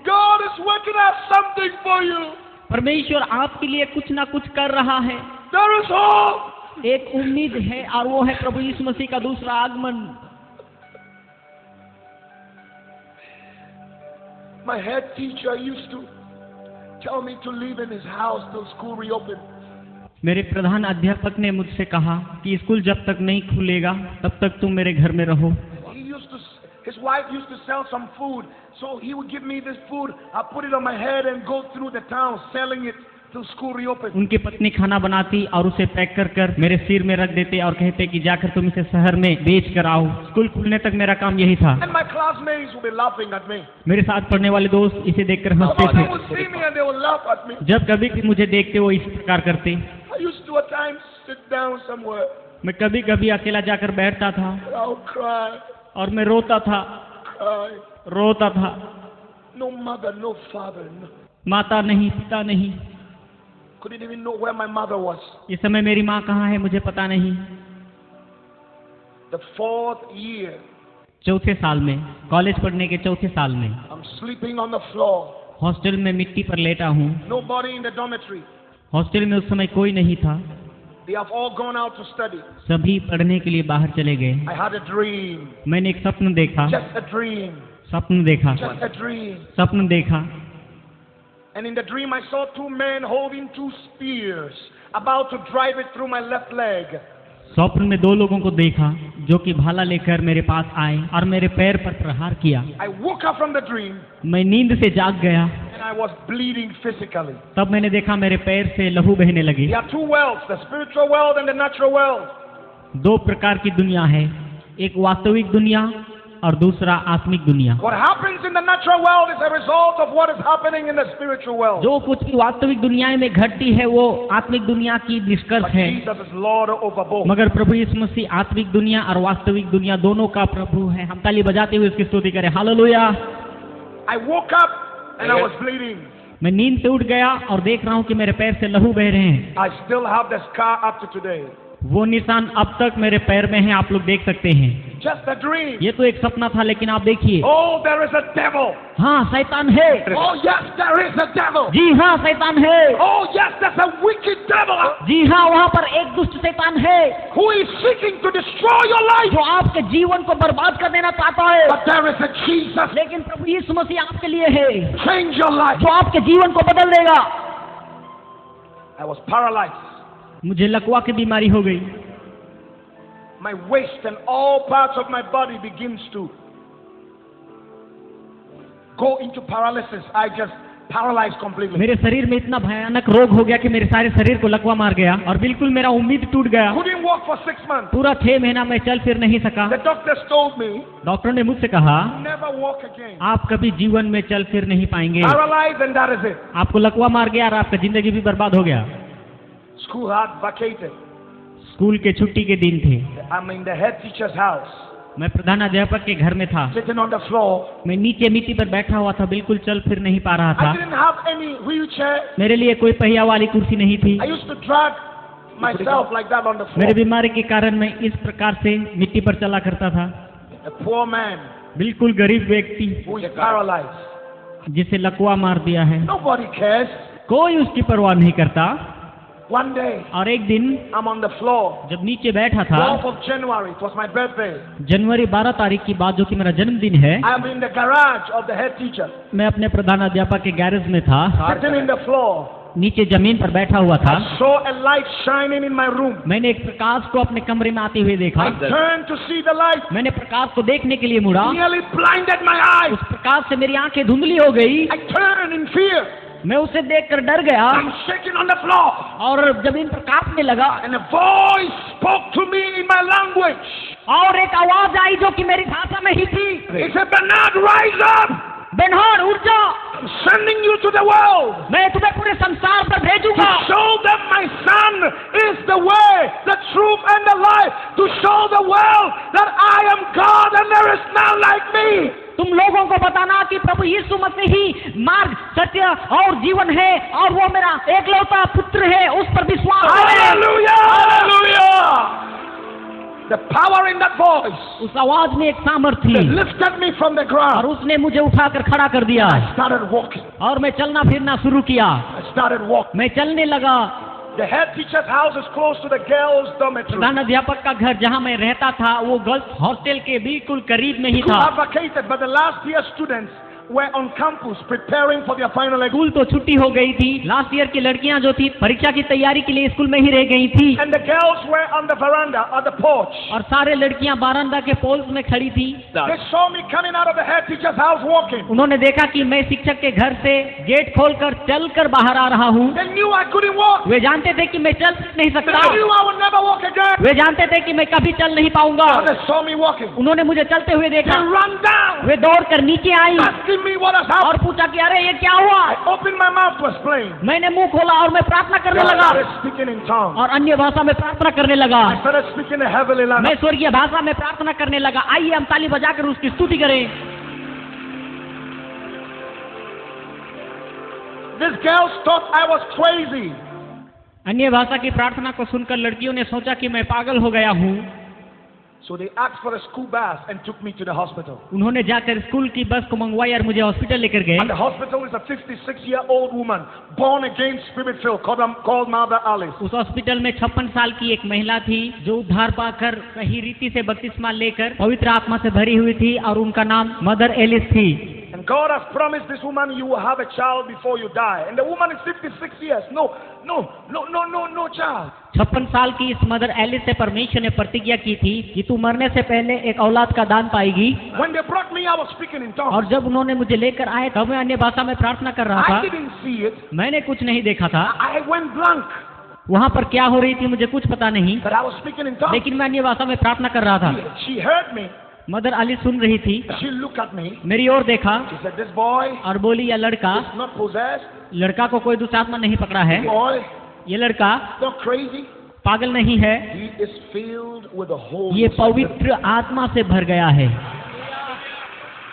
God is working out something for you. परमेश्वर आपके लिए कुछ ना कुछ कर रहा है। There is hope. एक उम्मीद है और वो है प्रभु यीशु मसीह का दूसरा आगमन। My head teacher used to tell me to live in his house till school reopened. मेरे प्रधान अध्यापक ने मुझसे कहा कि स्कूल जब तक नहीं खुलेगा तब तक तुम मेरे घर में रहो। His wife used to sell some food, so he would give me this food. I put it on my head and go through the town selling it till school reopened. उनकी पत्नी खाना बनाती और उसे पैक कर कर मेरे सिर में रख देते और कहते कि जाकर तुम इसे शहर में बेच कर आओ। स्कूल खुलने तक मेरा काम यही था। And my classmates would be laughing at me. मेरे साथ पढ़ने वाले दोस्त इसे देखकर हंसते They थे। would see me and they would laugh at me. जब कभी भी मुझे देखते वो इस प्रकार करते। I used to at times sit down somewhere. मैं कभी कभी अकेला जाकर बैठता था And I would cry, और मैं रोता था, रोता था। no mother, no father, no. माता नहीं, पिता नहीं। Couldn't even know where my mother was. इस समय मेरी माँ कहाँ है मुझे पता नहीं। The 4th year, चौथे साल में, कॉलेज पढ़ने के चौथे साल में I'm sleeping on the floor. Hostel में मिट्टी पर लेटा हूँ। Nobody in the dormitory. Hostel में उस समय कोई नहीं था, They have all gone out to study. सभी पढ़ने के लिए बाहर चले गए। I had a dream. मैंने एक सपन देखा, Just a dream. सपन देखा, Just a dream. सपन देखा। And in the dream I saw 2 men holding 2 spears, about to drive it through my left leg. स्वप्न में 2 लोगों को देखा जो कि भाला लेकर मेरे पास आए और मेरे पैर पर प्रहार किया। I woke up from the dream मैं नींद से जाग गया। and I was bleeding physically. तब मैंने देखा मेरे पैर से लहू बहने लगी। There are 2 worlds, the spiritual world and the natural world. 2 प्रकार की दुनिया है, एक वास्तविक दुनिया और दूसरा आत्मिक दुनिया। What happens in the natural world is a result of what is happening in the spiritual world. जो कुछ भी वास्तविक दुनिया में घटती है वो आत्मिक दुनिया की निष्कर्ष But है। Jesus is Lord over both. मगर प्रभु यीशु मसीह आत्मिक दुनिया और वास्तविक दुनिया दोनों का प्रभु है। हम ताली बजाते हुए उसकी स्तुति करें, hallelujah. I woke up and I was bleeding. मैं नींद से उठ गया और देख रहा हूँ कि मेरे पैर से लहू बह रहे हैं। I still have the scar up to today. वो निशान अब तक मेरे पैर में है, आप लोग देख सकते हैं। Just a dream. ये तो एक सपना था, लेकिन आप देखिए। Oh, there is a devil. हाँ, शैतान है। Oh, yes, there is a devil. जी हाँ, शैतान है। Oh, yes, there's a wicked devil जी हाँ, वहाँ पर एक दुष्ट शैतान है who is seeking to destroy your life. जो आपके जीवन को बर्बाद कर देना चाहता है। But there is a Jesus. लेकिन प्रभु यीशु मसीह आपके लिए है Change your life. जो आपके जीवन को बदल देगा। I was paralyzed. मुझे लकवा की बीमारी हो गई। My waist and all parts of my body begins to go into paralysis. I just paralyzed completely. मेरे शरीर में इतना भयानक रोग हो गया कि मेरे सारे शरीर को लकवा मार गया और बिल्कुल मेरा उम्मीद टूट गया। Couldn't walk for 6 months. पूरा 6 महीना मैं चल फिर नहीं सका। The doctors told me, doctor ने मुझसे कहा never walk again. आप कभी जीवन में चल फिर नहीं पाएंगे। Paralyzed and that is it. आपको लकवा मार गया और आपका जिंदगी भी बर्बाद हो गया। School had vacated. स्कूल के छुट्टी के दिन थे। I'm in the head teacher's house, मैं प्रधानाध्यापक के घर में था। sitting on the floor. मैं नीचे मिट्टी पर बैठा हुआ था, बिल्कुल चल फिर नहीं पा रहा था। I didn't have any wheelchair. मेरे लिए कोई पहिया वाली कुर्सी नहीं थी। I used to drag myself like that on the मेरे floor. बीमारी के कारण मैं इस प्रकार से मिट्टी पर चला करता था। A poor man बिल्कुल गरीब व्यक्ति who is paralyzed. जिसे लकवा मार दिया है, Nobody cares. कोई उसकी परवाह नहीं करता। One day, और एक दिन I'm on the floor. जब नीचे बैठा था, 12th of January, it was my birthday. जनवरी 12 तारीख की बात, जो कि मेरा जन्मदिन है। I'm in the garage of the head teacher, मैं अपने प्रधानाध्यापक के गैरेज में था, sitting in the floor. नीचे जमीन पर बैठा हुआ था। I saw a light shining in my room. मैंने एक प्रकाश को अपने कमरे में आते हुए देखा। I turned to see the light. मैंने प्रकाश को देखने के लिए मुड़ा। Nearly blinded my eyes. उस प्रकाश से मेरी आंखें धुंधली हो गई। I turned in fear. मैं उसे देखकर डर गया। I'm shaking on the floor. और जमीन पर कांपने लगा। And a voice spoke to me in my language. और एक आवाज आई जो कि मेरी भाषा में ही थी। It said, Bernard, rise up. बेनहार उठ जा, I'm sending you to the world. मैं तुम्हें पूरे संसार पर भेजूंगा। To show them my son is the way, the truth and the life. To show the world that I am God and there is none like me. तुम लोगों को बताना कि प्रभु यीशु मसीह ही मार्ग, सत्य और जीवन है, और वो मेरा एकलौता पुत्र है, उस पर विश्वास करें। Hallelujah! Hallelujah! The power in that voice उस आवाज में एक सामर्थ्य थी, lifted me from the और ground. उसने मुझे उठाकर खड़ा कर दिया। I started walking. और मैं चलना फिरना शुरू किया। I started walking. मैं चलने लगा। The head teacher's house is close to the girls' dormitory. प्रधान अध्यापक का घर जहाँ मैं रहता था, वो गर्ल्स हॉस्टल के बिल्कुल करीब में ही School था। have vacated, but the last year students were on campus preparing for their final exam. School तो छुट्टी हो गई थी। लास्ट ईयर की लड़कियां जो थी, परीक्षा की तैयारी के लिए स्कूल में ही रह गई थी। And the girls were on the veranda or the porch. और सारे लड़कियां बारांदा के पोल्स में खड़ी थी। They saw me coming out of the head teacher's house walking. उन्होंने देखा कि मैं शिक्षक के घर से गेट खोलकर चलकर बाहर आ रहा हूँ। They knew I couldn't walk. वे जानते थे कि मैं चल नहीं They सकता। knew I would never walk again. वे जानते थे कि मैं कभी चल नहीं पाऊंगा। So they saw me walking. उन्होंने मुझे चलते हुए They देखा। ran down, वे दौड़कर नीचे आई asking me what has happened. और पूछा कि अरे ये क्या हुआ। I opened my mouth to explain. मैंने मुंह खोला और मैं प्रार्थना करने I लगा, started speaking in tongues. और अन्य भाषा में प्रार्थना करने लगा। I started speaking in heavenly मैं language. स्वर्गीय भाषा में प्रार्थना करने लगा। आइए हम ताली बजाकर उसकी स्तुति करें। These girls thought I was crazy. अन्य भाषा की प्रार्थना को सुनकर लड़कियों ने सोचा कि मैं पागल हो गया हूँ। So they asked for a school bus and took me to the hospital. उन्होंने जाकर स्कूल की बस को मंगवाई और मुझे हॉस्पिटल लेकर गए। And the hospital is a 56-year-old woman, born again, spirit-filled, called Mother Alice. उस हॉस्पिटल में 56 साल की एक महिला थी जो उद्धार पाकर सही रीति से बपतिस्मा लेकर पवित्र आत्मा से भरी हुई थी, और उनका नाम मदर एलिस थी। And God has promised this woman you will have a child before you die. And the woman is 56 years. No child. 56 साल की इस मदर एलिस से परमेश्वर ने प्रतिज्ञा की थी कि तू मरने से पहले एक औलाद का दान पाएगी। When they brought me, I was speaking in tongues. और जब उन्होंने मुझे लेकर आए तब मैं अन्य भाषा में प्रार्थना कर रहा I था। didn't see it. मैंने कुछ नहीं देखा था। I went blank. वहाँ पर क्या हो रही थी मुझे कुछ पता नहीं, But I was speaking in tongues. लेकिन मैं अन्य भाषा में प्रार्थना कर रहा था। She heard me. Mother Alice सुन रही थी, She looked at me. मेरी ओर देखा She said, this boy और बोली, यह लड़का, is not possessed. लड़का को कोई दूसरा आत्मा नहीं पकड़ा है, Boy, ये लड़का not crazy. पागल नहीं है, He is filled with the Holy ये Spirit. पवित्र आत्मा से भर गया है।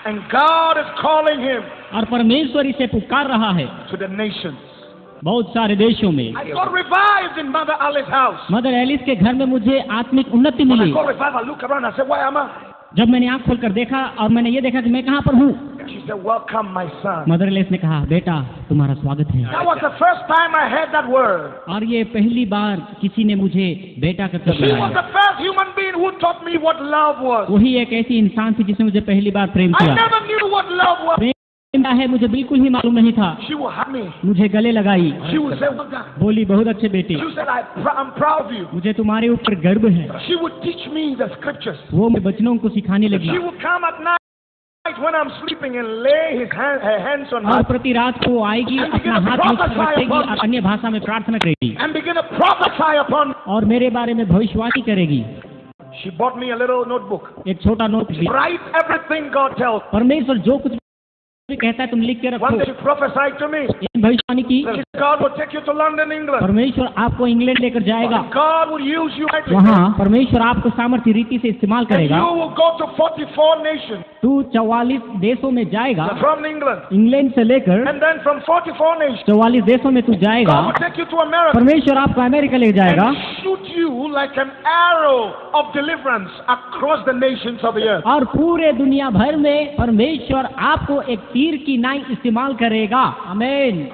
And God is calling him और परमेश्वर इसे पुकार रहा है to the nations. बहुत सारे देशों में। I got revived in Mother Alice's house. Mother Alice के घर में मुझे आत्मिक उन्नति When I milli. got revived, I looked around. I said, where am I? जब मैंने आंख खोलकर देखा और मैंने ये देखा कि मैं कहाँ पर हूँ, She said, welcome, my son. Mother Alice ने कहा, बेटा तुम्हारा स्वागत है। That was the first time I heard that word. और ये पहली बार किसी ने मुझे बेटा का शब्द She was लगाया। the first human being who taught me what love was. वही एक ऐसी इंसान थी जिसने मुझे पहली बार प्रेम I किया। never knew what love was. प्रेम क्या है मुझे बिल्कुल ही मालूम नहीं था। She would hug me. मुझे गले लगाई, She would say, well done. बोली बहुत अच्छे बेटे, She said, I'm proud of you. मुझे तुम्हारे ऊपर गर्व है। She would teach me the scriptures. वो मैं बचनों को सिखाने लगी, She would come at night when I'm sleeping and lay her hands on और my प्रति रात को वो आएगी, अपना हाथ मुझ पर रखेगी और अन्य भाषा में प्रार्थना करेगी and begin to prophesy upon me. और मेरे बारे में भविष्यवाणी करेगी। She bought me a little notebook. एक छोटा नोट भी, Write everything God tells. परमेश्वर जो कुछ भी कहता है तुम लिख के रखो। One day she prophesied to me. एक भविष्यवाणी की, God will take you to London, England. परमेश्वर आपको इंग्लैंड लेकर जाएगा, God will use you. वहाँ परमेश्वर आपको सामर्थ्य रीति से इस्तेमाल And करेगा। you will go to 44 nations तू 44 देशों में जाएगा, from England. इंग्लैंड से लेकर And then from 44 nations, 44 देशों में तू जाएगा, God will take you to America परमेश्वर आपको अमेरिका ले जाएगा and shoot you like an arrow of deliverance across the nations of the earth. और पूरे दुनिया भर में परमेश्वर आपको एक तीर की नाई इस्तेमाल करेगा। आमीन।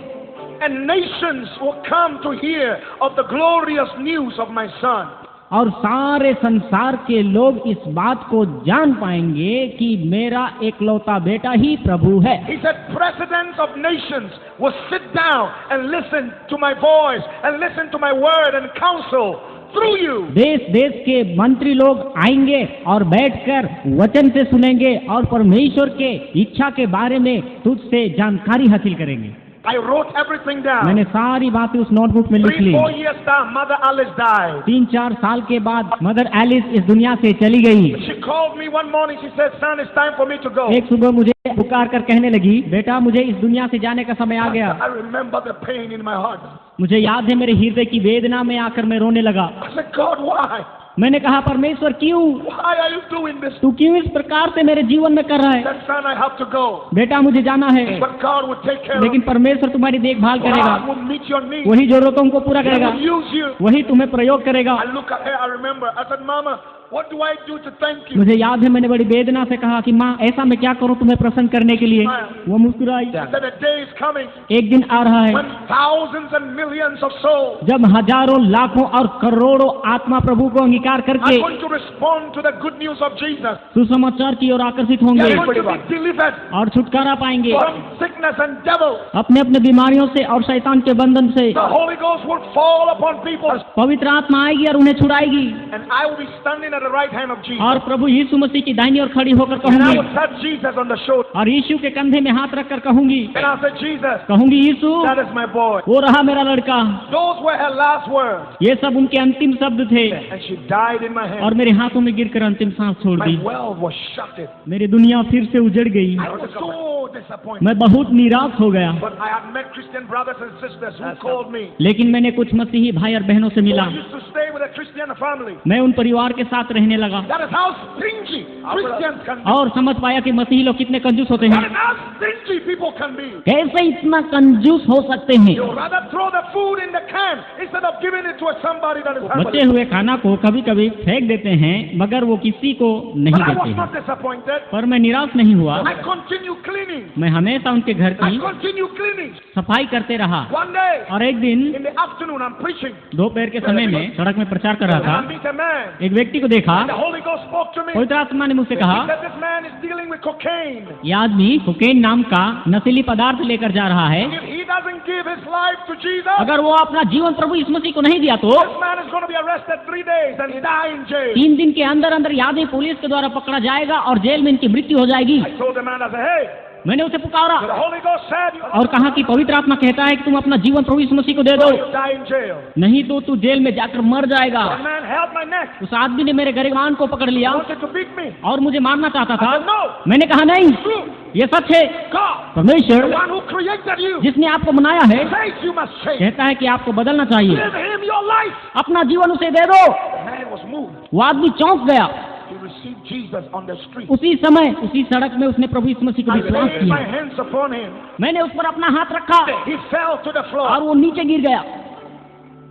And nations will come to hear of the glorious news of my son. और सारे संसार के लोग इस बात को जान पाएंगे कि मेरा एकलौता बेटा ही प्रभु है। He said, presidents of nations will sit down and listen to my voice and listen to my word and counsel through you. देश देश के मंत्री लोग आएंगे और बैठकर वचन से सुनेंगे और परमेश्वर के इच्छा के बारे में तुझसे जानकारी हासिल करेंगे। I wrote everything down. मैंने सारी बातें उस नोटबुक में लिख ली। 3-4 years down, Mother Alice died. 3-4 साल के बाद मदर एलिस इस दुनिया से चली गई। She called me one morning. She said, son, it's time for me to go. एक सुबह मुझे पुकार कर कहने लगी, बेटा मुझे इस दुनिया से जाने का समय आ गया। I remember the pain in my heart. मुझे याद है मेरे हृदय की वेदना में आकर मैं रोने लगा। I said, God, why? मैंने कहा परमेश्वर क्यों, Why are you doing this? तू क्यों इस प्रकार से मेरे जीवन में कर रहा I है? said, son, I have to go. बेटा मुझे जाना है, But God will take care of लेकिन you. परमेश्वर तुम्हारी देखभाल God करेगा, will meet your needs. वही जरूरतों को पूरा He करेगा, will use you. वही तुम्हें प्रयोग करेगा। I look at her, I remember. I said, Mama, what do I do to thank you? मुझे याद है मैंने बड़ी वेदना से कहा कि माँ ऐसा मैं क्या करूँ तुम्हें प्रसन्न करने के लिए। वो मुस्कुराई। She said, a day is coming एक दिन आ रहा है when thousands and millions of souls जब हजारों लाखों और करोड़ों आत्मा प्रभु को अंगीकार are करके going to respond to the good news of Jesus. सुसमाचार की ओर आकर्षित They होंगे are going to be delivered और छुटकारा पाएंगे from sickness and devil. अपने अपने बीमारियों से और शैतान के बंधन से। The Holy Ghost will fall upon people, पवित्र आत्मा आएगी और उन्हें छुड़ाएगी and I will be standing at the right hand of Jesus. और प्रभु यीशु मसीह की दाहिनी ओर खड़ी होकर And I कहूंगी will touch Jesus on the shoulder. और यीशु के कंधे में हाथ रखकर कहूंगी, And I'll say, Jesus, कहूंगी यीशु that is my boy. वो रहा मेरा लड़का। Those were her last words. ये सब उनके अंतिम शब्द थे And she died in my hand. और मेरे हाथों में गिरकर अंतिम सांस छोड़ My the. world was shattered. मेरी दुनिया फिर से उजड़ गई। I was so disappointed. मैं बहुत निराश हो गया, But I had met Christian brothers and sisters who called me. लेकिन मैंने कुछ मसीही भाई और बहनों से मिला। Who used to stay with a Christian family. मैं उन परिवार के साथ रहने लगा That is how stingy Christians can be. और समझ पाया कि मसीही लोग कितने कंजूस होते That हैं। is how stingy people can be. कैसे इतना कंजूस हो सकते हैं? You rather throw the food in the can instead of giving it to somebody that is बचे hungry. हुए खाना को कभी कभी फेंक देते हैं मगर वो किसी को नहीं But I देते was हैं। not disappointed. पर मैं निराश नहीं हुआ, I continue cleaning. मैं हमेशा उनके घर I की continue cleaning. सफाई करते रहा। One day, और एक दिन in the afternoon, I'm preaching. दोपहर के समय में सड़क में प्रचार कर And रहा I था। meet a man. एक व्यक्ति को देखा, The Holy Ghost spoke to me. पवित्र आत्मा ने मुझसे He कहा, said, this man is dealing with cocaine. ये आदमी कोकेन नाम का नशीली पदार्थ लेकर जा रहा है। If he doesn't give his life to Jesus, अगर वो अपना जीवन प्रभु यीशु मसीह को नहीं दिया तो this man is going to be arrested 3 days and die in jail. 3 दिन के अंदर अंदर ये आदमी पुलिस के द्वारा पकड़ा जाएगा और जेल में इनकी मृत्यु हो जाएगी। I told the man, I said, hey, मैंने उसे पुकारा the Holy Ghost said, और कहा कि पवित्र आत्मा कहता है कि तुम अपना जीवन प्रभु यीशु मसीह को दे दो, you die in jail. नहीं तो तू जेल में जाकर मर जाएगा। The man held my neck. उस आदमी ने मेरे गरिबान को पकड़ लिया Wanted to beat me. और मुझे मारना चाहता I था। said, no, मैंने कहा नहीं, true. ये सच है। God, the परमेश्वर one who created you, जिसने आपको बनाया है says you must change. कहता है कि आपको बदलना चाहिए, Give him your life. अपना जीवन उसे दे दो। The man was moved. वो आदमी चौंक गया। He received Jesus on the street. उसी समय उसी सड़क में उसने प्रभु यीशु मसीह को I विश्वास laid my किया। hands upon him. मैंने उस पर अपना हाथ रखा He fell to the और floor. वो नीचे गिर गया।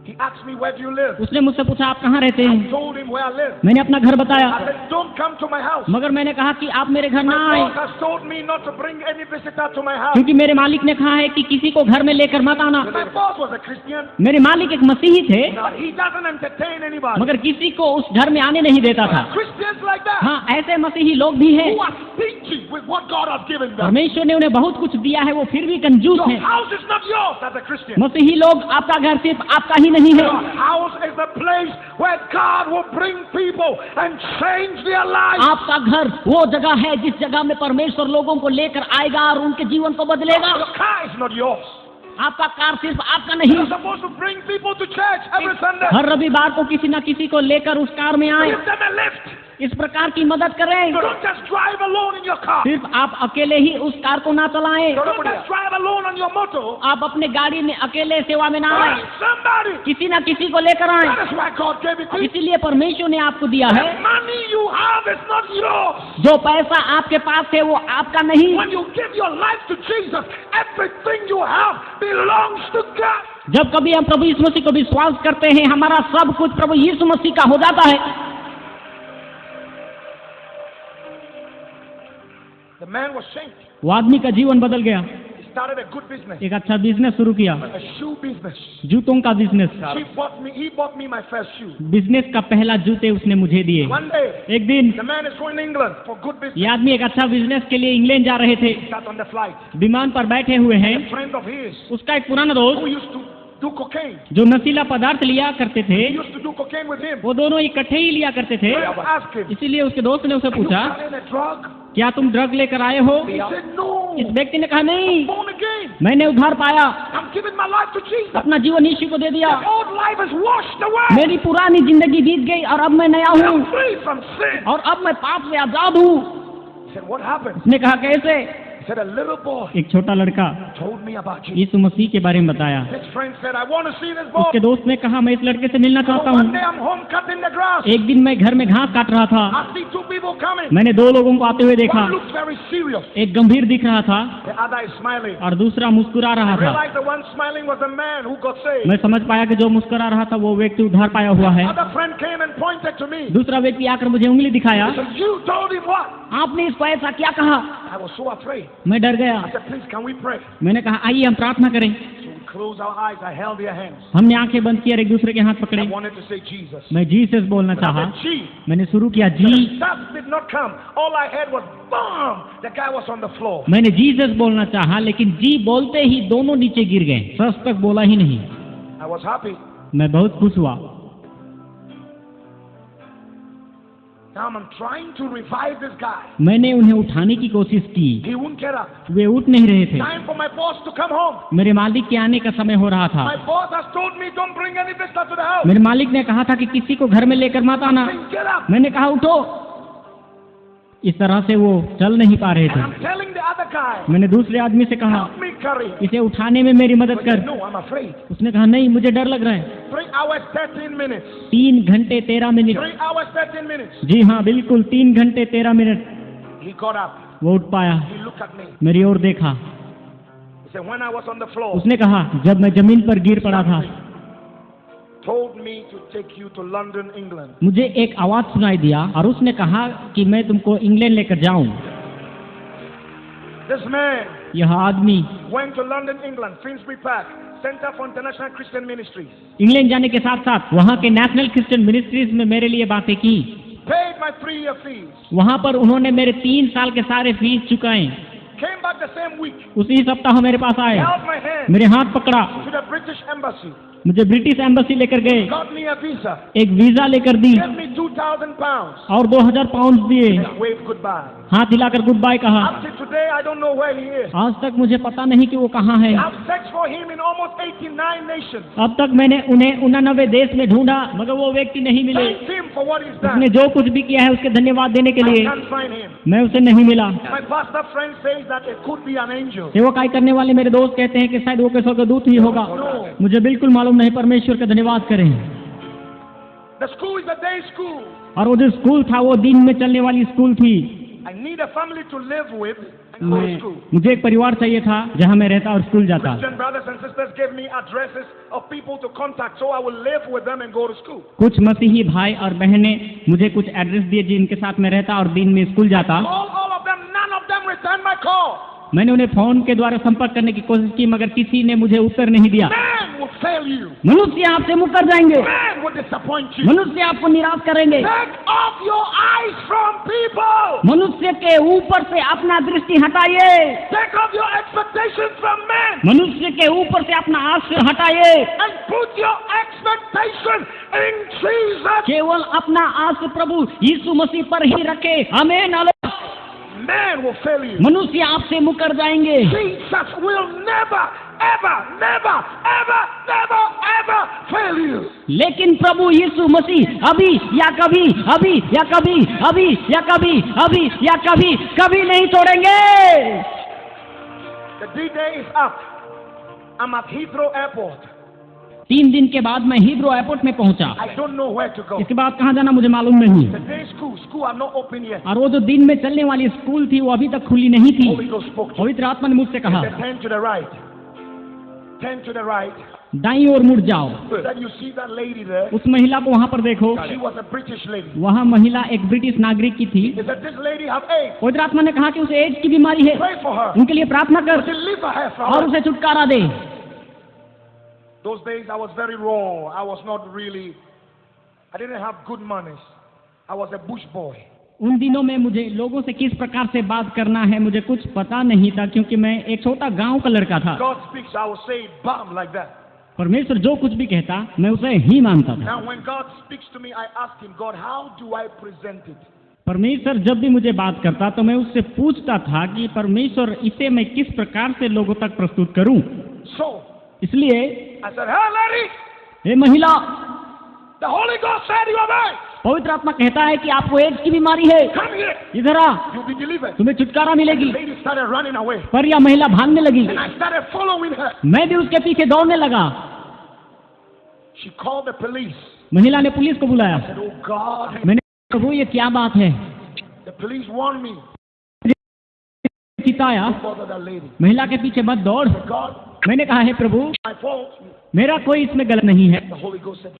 He asked me, where do you live? उसने मुझसे पूछा आप कहाँ रहते I हैं? told him where I live. मैंने अपना घर बताया, I said, don't come to my house. मगर मैंने कहा कि आप मेरे घर ना My आए, boss has told me not to bring any visitor to my house. क्योंकि मेरे मालिक ने कहा है कि किसी को घर में लेकर मत आना। My boss was a Christian. मेरे मालिक एक मसीही थे But he doesn't entertain anybody. मगर किसी को उस घर में आने नहीं देता था। Christians like that, हाँ, ऐसे मसीही लोग भी हैं। who are stingy with what God has given them. परमेश्वर ने उन्हें बहुत कुछ दिया है, वो फिर भी कंजूस Your हैं। house is not yours as a Christian. मसीही लोग, आपका घर सिर्फ आपका ही नहीं है। Your house is the place where God will bring people and change their lives. आपका घर वो जगह है जिस जगह में परमेश्वर लोगों को लेकर आएगा और उनके जीवन को बदलेगा। Your car is not yours. आपका कार सिर्फ आपका नहीं। You're supposed to bring people to church every Sunday. हर रविवार को किसी न किसी को लेकर उस कार में आए, Give them a lift. इस प्रकार की मदद करें। Don't just drive alone in your car. सिर्फ आप अकेले ही उस कार को ना चलाएं। Don't just drive alone on your motor. आप अपने गाड़ी में अकेले सेवा में ना आए, Find somebody. किसी ना किसी को लेकर आए। That is why God gave it to you. इसीलिए परमेश्वर ने आपको दिया है। The money you have is not yours. जो पैसा आपके पास है वो आपका नहीं। When you give your life to Jesus, everything you have belongs to God. जब कभी हम प्रभु यीशु मसीह को विश्वास करते हैं, हमारा सब कुछ प्रभु यीशु मसीह का हो जाता है। The man was changed. वो आदमी का जीवन बदल गया। He started a good business, एक अच्छा बिजनेस शुरू किया, a shoe business. जूतों का business. He bought me my first shoe. Business का पहला जूते उसने मुझे दिए। One day, एक दिन the man is going to England for good business. ये आदमी एक अच्छा बिजनेस के लिए इंग्लैंड जा रहे थे। He sat on the flight. विमान पर बैठे हुए हैं। A friend of his उसका एक पुराना who दोस्त used to do cocaine. जो नशीला पदार्थ लिया करते थे, He used to do cocaine with him. वो दोनों इकट्ठे ही लिया करते थे। I asked him, इसीलिए उसके दोस्त ने उसे "Are you पूछा, carrying a drug?" क्या तुम ड्रग लेकर आए हो? He said, "No. इस व्यक्ति ने कहा, नहीं, Born again. मैंने उद्धार पाया, I'm giving my life to Jesus. अपना जीवन यीशु को दे दिया, My old life is washed away. मेरी पुरानी जिंदगी बीत गई और अब मैं नया हूँ I'm free from sin." और अब मैं पाप से आजाद हूँ। He said, "What happened?" उसने कहा, कैसे? He said, "A little boy एक छोटा लड़का told me about Jesus." यीशु मसीह के बारे में बताया। His friend said, "I want to see this boy." उसके दोस्त ने कहा, मैं इस लड़के से मिलना So चाहता one हूँ। day I'm home cutting the grass. एक दिन मैं घर में घास काट रहा था, I see two people coming. मैंने दो लोगों को आते हुए देखा। One looks very serious. एक गंभीर दिख रहा था The other is smiling. और दूसरा मुस्कुरा रहा I था। realized the one smiling was the man who got saved. मैं समझ पाया कि जो मुस्कुरा रहा था वो व्यक्ति उद्धार पाया हुआ है। Other friend came and pointed to me. दूसरा व्यक्ति आकर मुझे उंगली दिखाया। He said, "You told him what?" आपने इसको ऐसा क्या कहा? I was so afraid. मैं डर गया। I said, "Please, can we pray?" मैंने कहा, आइए हम प्रार्थना करें। So we closed our eyes. I held their hands. हमने आंखें बंद की और एक दूसरे के हाथ पकड़े। I wanted to say Jesus. मैं जीसस बोलना But I चाहा। said, "G." मैंने शुरू किया जी। That did not come. All I heard was boom. The guy was on the floor. मैंने जीसस बोलना चाहा, लेकिन जी बोलते ही दोनों नीचे गिर गए। सच तक बोला ही नहीं। I was happy. मैं बहुत खुश हुआ। Now I'm trying to revive this guy. मैंने उन्हें उठाने की कोशिश की, He wouldn't get up. वे उठ नहीं रहे थे। Time for my boss to come home. मेरे मालिक के आने का समय हो रहा था। My boss has told me don't bring any visitor to the house. मेरे मालिक ने कहा था कि किसी को घर में लेकर मत आना। Please get up. मैंने कहा उठो। इस तरह से वो चल नहीं पा रहे And थे। I'm telling the other guy, मैंने दूसरे आदमी से कहा, help me carry him. इसे उठाने में मेरी मदद But he said, कर। no, I'm afraid. उसने कहा, नहीं, मुझे डर लग रहा है। 3 hours, 13 minutes. 3 घंटे 13 मिनट। 3 hours, 13 minutes. जी हाँ, बिल्कुल 3 घंटे 13 मिनट। He got up. वो उठ पाया, He looked at me. मेरी ओर देखा। He said, when I was on the floor, उसने कहा, जब मैं जमीन पर गिर पड़ा था, told me to take you to London, England. मुझे एक आवाज सुनाई दिया और उसने कहा कि मैं तुमको इंग्लैंड लेकर जाऊं। This man यह आदमी went to London, England, Finsbury Park, Center for International Christian Ministries. England जाने के साथ साथ वहाँ के नेशनल क्रिश्चियन मिनिस्ट्रीज में मेरे लिए बातें की। Paid my 3-year fees. वहाँ पर उन्होंने मेरे 3 साल के सारे फीस चुकाए। Came back the same week. उसी सप्ताह मेरे पास आए, Held my hand मेरे हाथ पकड़ा, to the British Embassy. मुझे ब्रिटिश एम्बेसी लेकर गए, Got me a visa. एक वीजा लेकर दी Gave me 2,000 pounds. और 2000 पाउंड दिए। And waved goodbye. हाथ हिलाकर गुड बाय कहा। Up to today, I don't know where he is. आज तक मुझे पता नहीं कि वो कहाँ है। I've searched for him in almost 89 nations. अब तक मैंने उन्हें 89 देश में ढूंढा, मगर वो व्यक्ति नहीं मिले। Thank him for what he's उसने done. जो कुछ भी किया है उसके धन्यवाद देने के I लिए can't find him. मैं उसे नहीं मिला। My pastor friend says that it could be an angel. सेवकाई करने वाले मेरे दोस्त कहते हैं कि शायद वो किसी का दूत ही होगा। मुझे बिल्कुल मालूम नहीं, परमेश्वर का धन्यवाद करें। The school is a day school. और वो जो स्कूल था वो दिन में चलने वाली स्कूल थी। I need a family to live with and go to school. मुझे एक परिवार चाहिए था जहाँ मैं रहता और स्कूल जाता। Christian brothers and sisters gave me addresses of people to contact, so I will live with them and go to school. कुछ मसीही भाई और बहनें मुझे कुछ एड्रेस दिए जिनके साथ मैं रहता और दिन में स्कूल जाता। All of them, none of them returned my call. मैंने उन्हें फोन के द्वारा संपर्क करने की कोशिश की, मगर किसी ने मुझे उत्तर नहीं दिया। Man will fail you. मनुष्य आपसे मुकर जाएंगे, Man will disappoint you. मनुष्य आपको निराश करेंगे। Take off your eyes from people. मनुष्य के ऊपर से अपना दृष्टि हटाइए, Take off your expectations from men. मनुष्य के ऊपर से अपना आश हटाइए, And put your expectation in Jesus. केवल अपना आश प्रभु यीशु मसीह पर ही रखे। आमीन। Man will fail you. मनुष्य आपसे मुकर जाएंगे, Jesus will never, ever never, never, ever, never, ever fail you. लेकिन प्रभु यीशु मसीह अभी या कभी, अभी या कभी, अभी या कभी, अभी या कभी, कभी नहीं तोड़ेंगे। The D-Day is up. I'm at Heathrow Airport. 3 दिन के बाद मैं हीथ्रो एयरपोर्ट में पहुंचा। I don't know where to go. इसके बाद कहाँ जाना मुझे मालूम नहीं। The day school are not open yet. और वो जो दिन में चलने वाली स्कूल थी वो अभी तक खुली नहीं थी। Holy Ghost spoke to me. पवित्र आत्मा ने मुझसे कहा, He said, turn to the right. Turn to the right. दाईं ओर मुड़ जाओ। Then you see that lady there. उस महिला को वहाँ पर देखो। She was a British lady. वहाँ महिला एक ब्रिटिश नागरिक की थी। He said, this lady have AIDS. पवित्र आत्मा ने कहा कि उसे एड्स की बीमारी है, Pray for her. उनके लिए प्रार्थना कर Deliver her from और her. उसे छुटकारा दे। Those days I was very raw. I was not really, I didn't have good manners. I was a bush boy. उन दिनों में मुझे लोगों से किस प्रकार से बात करना है मुझे कुछ पता नहीं था, क्योंकि मैं एक छोटा गांव का लड़का था। God speaks, I will say it, bam, like that. परमेश्वर जो कुछ भी कहता मैं उसे ही मानता था। Now when God speaks to me, I ask him, God, how do I present it? परमेश्वर जब भी मुझे बात करता तो मैं उससे पूछता था कि परमेश्वर इसे मैं किस प्रकार से लोगों तक प्रस्तुत करूं। So इसलिए I said, hey lady, हे महिला, the Holy Ghost said you are right. पवित्र आत्मा कहता है कि आपको एड्स की बीमारी है, Come here, इधर आ, you'll be delivered. तुम्हें छुटकारा मिलेगी। The lady started running away. पर यह महिला भागने लगी। And I started following her. मैं भी उसके पीछे दौड़ने लगा। She called the police. महिला ने पुलिस को बुलाया। I said, oh God, मैंने कहा, प्रभु ये क्या बात है? the police warned me. चिताया, Don't bother that lady. महिला के पीछे मत दौड़। I said, God, मैंने कहा, है प्रभु, my fault. मेरा कोई इसमें गलत नहीं है। The Holy Ghost said,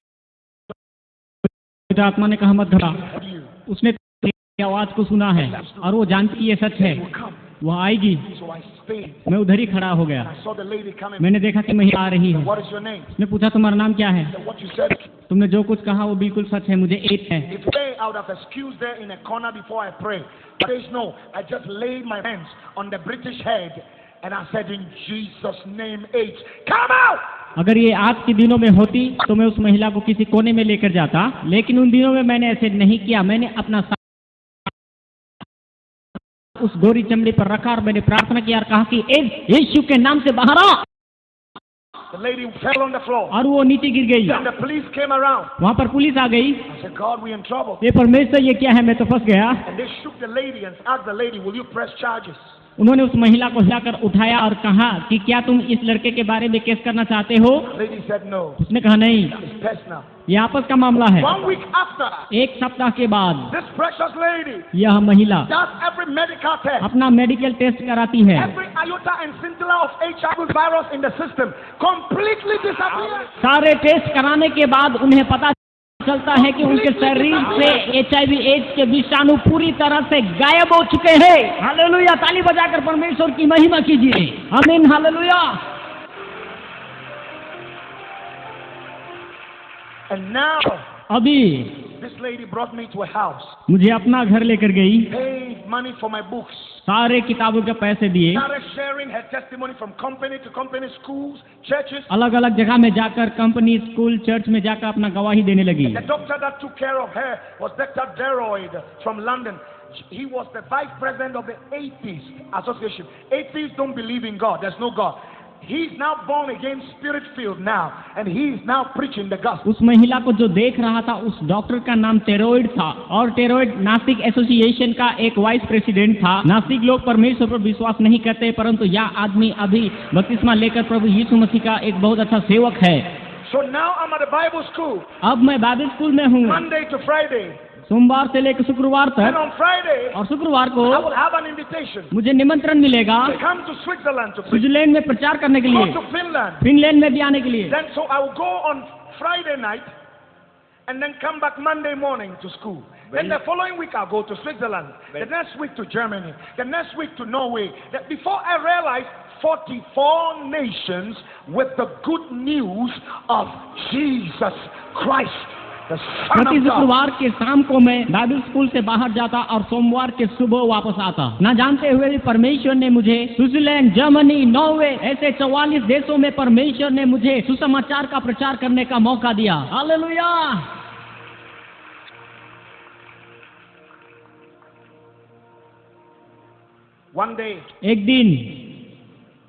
पवित्र आत्मा ने कहा मत घबरा। for you. उसने तेरी आवाज को सुना है और वो जानती है ये सच है, It will come. वह आएगी। So I stayed. मैं उधर ही खड़ा हो गया। I saw the lady coming. मैंने देखा कि महिला आ रही है। What is your name? उसने पूछा तुम्हारा नाम क्या है? I said, what you said. तुमने जो कुछ कहा वो बिल्कुल सच है, मुझे एड्स है। If they, I would have excused there in a corner before I pray. But there's no. I just laid my hands on the British head and I said, in Jesus' name, AIDS, come out! अगर ये आज के दिनों में होती तो मैं उस महिला को किसी कोने में लेकर जाता, लेकिन उन दिनों में मैंने ऐसे नहीं किया। मैंने अपना उस गोरी चमड़ी पर रखा और मैंने प्रार्थना किया और कहा कि एड्स यीशु के नाम से बाहर आ। The lady fell on the floor. और वो नीचे गिर गई। And the police came around. वहाँ पर पुलिस आ गई। I said, God, we're in trouble. ये परमेश्वर ये क्या है, मैं तो फंस गया। And they shook the lady and asked the lady, will you press charges? उन्होंने उस महिला को हिलाकर उठाया और कहा कि क्या तुम इस लड़के के बारे में केस करना चाहते हो? The lady said, no. उसने कहा नहीं, It's personal. ये आपस का मामला है। 1 week after, एक सप्ताह के बाद this precious lady यह महिला does every medical test. अपना मेडिकल टेस्ट कराती है। Every iota and scintilla of HIV virus in the system completely disappears. सारे टेस्ट कराने के बाद उन्हें पता चलता है कि उनके शरीर से HIV एड्स के विषाणु पूरी तरह से गायब हो चुके हैं। हालेलुया! ताली बजाकर परमेश्वर की महिमा कीजिए। आमीन, हालेलुया। And now, अभी this lady brought me to a house, मुझे अपना घर लेकर गई, paid money for my books, सारे किताबों के पैसे दिए, started sharing her testimony from company to company, schools, churches. अलग अलग जगह में जाकर कंपनी, स्कूल, चर्च में जाकर अपना गवाही देने लगी। The doctor that took care of her was Dr. Deroyd from London. He was the vice president of the Atheist Association. Atheists don't believe in God. There's no God. He's now born again, spirit-filled now, and he's now preaching the gospel. उस महिला को जो देख रहा था उस doctor का नाम टेरोइड था, और टेरोइड नास्तिक एसोसिएशन का एक वाइस प्रेसिडेंट था। नास्तिक लोग परमेश्वर पर विश्वास नहीं करते, परंतु यह आदमी अभी बपतिस्मा लेकर प्रभु यीशु मसीह का एक बहुत अच्छा सेवक है। So now I'm at the Bible school, अब मैं बाइबल स्कूल में हूँ, Monday to Friday. सोमवार से लेकर शुक्रवार And तक, on Friday, और शुक्रवार को I will have an invitation मुझे निमंत्रण मिलेगा to come to Switzerland to preach, Switzerland में प्रचार करने के go लिए, to Finland. फिनलैंड में भी आने के लिए। Then so I will go on Friday night and then come back Monday morning to school. Then the following week I'll go to Switzerland. The next week to Germany. The next week to Norway. That before I realized 44 nations with the good news of Jesus Christ, the Son प्रति of God. शुक्रवार के शाम को मैं Bible school से बाहर जाता और सोमवार के सुबह वापस आता, न जानते हुए भी परमेश्वर ने मुझे स्विट्जरलैंड, जर्मनी, नॉर्वे ऐसे 44 देशों में परमेश्वर ने मुझे सुसमाचार का प्रचार करने का मौका दिया। हालेलुया! One day, एक दिन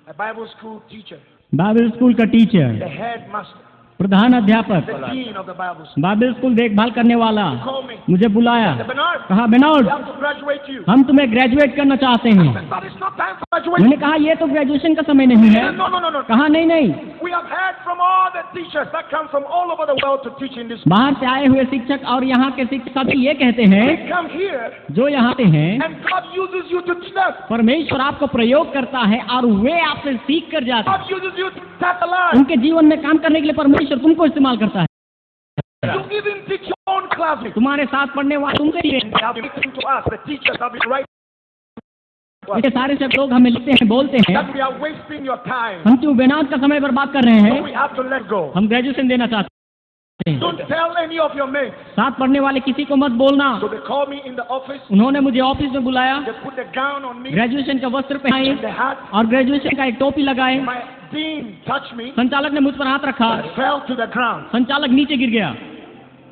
a Bible school teacher Bible school का टीचर, the headmaster, प्रधान अध्यापक, the dean of the Bible school. Bible school देखभाल करने वाला Call me. मुझे बुलाया, Said, Bernard, कहा we बेनोड have to graduate you. हम तुम्हें ग्रेजुएट करना चाहते हैं। Said, but it's not time for graduation. मैंने कहा ये तो ग्रेजुएशन का समय नहीं है। No, no, no, no. कहा नहीं नहीं, We have heard from all the teachers that come from all over the world to teach in this. बाहर से आए हुए शिक्षक और यहाँ के शिक्षक सभी ये कहते हैं, They come here जो यहाँ आते हैं and God uses you to teach them. परमेश्वर आपको प्रयोग करता है और वे आपसे सीख कर जाते हैं। God uses you to touch a life. उनके जीवन में काम करने के लिए परमेश्वर तुमको इस्तेमाल करता है। You even teach your own classmates. तुम्हारे साथ पढ़ने वाले तुमके लिए They have been listening to us. The teachers have been right. ये सारे सब लोग हमें लिखते हैं, बोलते हैं That we are wasting your time. हम क्यों बेनाद का समय बर्बाद कर रहे So हैं। we have to let go. हम ग्रेजुएशन देना चाहते हैं। Don't tell any of your mates. साथ पढ़ने वाले किसी को मत बोलना। So they call me in the office. उन्होंने मुझे ऑफिस में बुलाया, They put the gown on me, graduation का वस्त्र पहनाए the hat. और ग्रेजुएशन का एक टोपी लगाए। My dean touched me. संचालक ने मुझ पर हाथ रखा, I fell to the ground. संचालक नीचे गिर गया।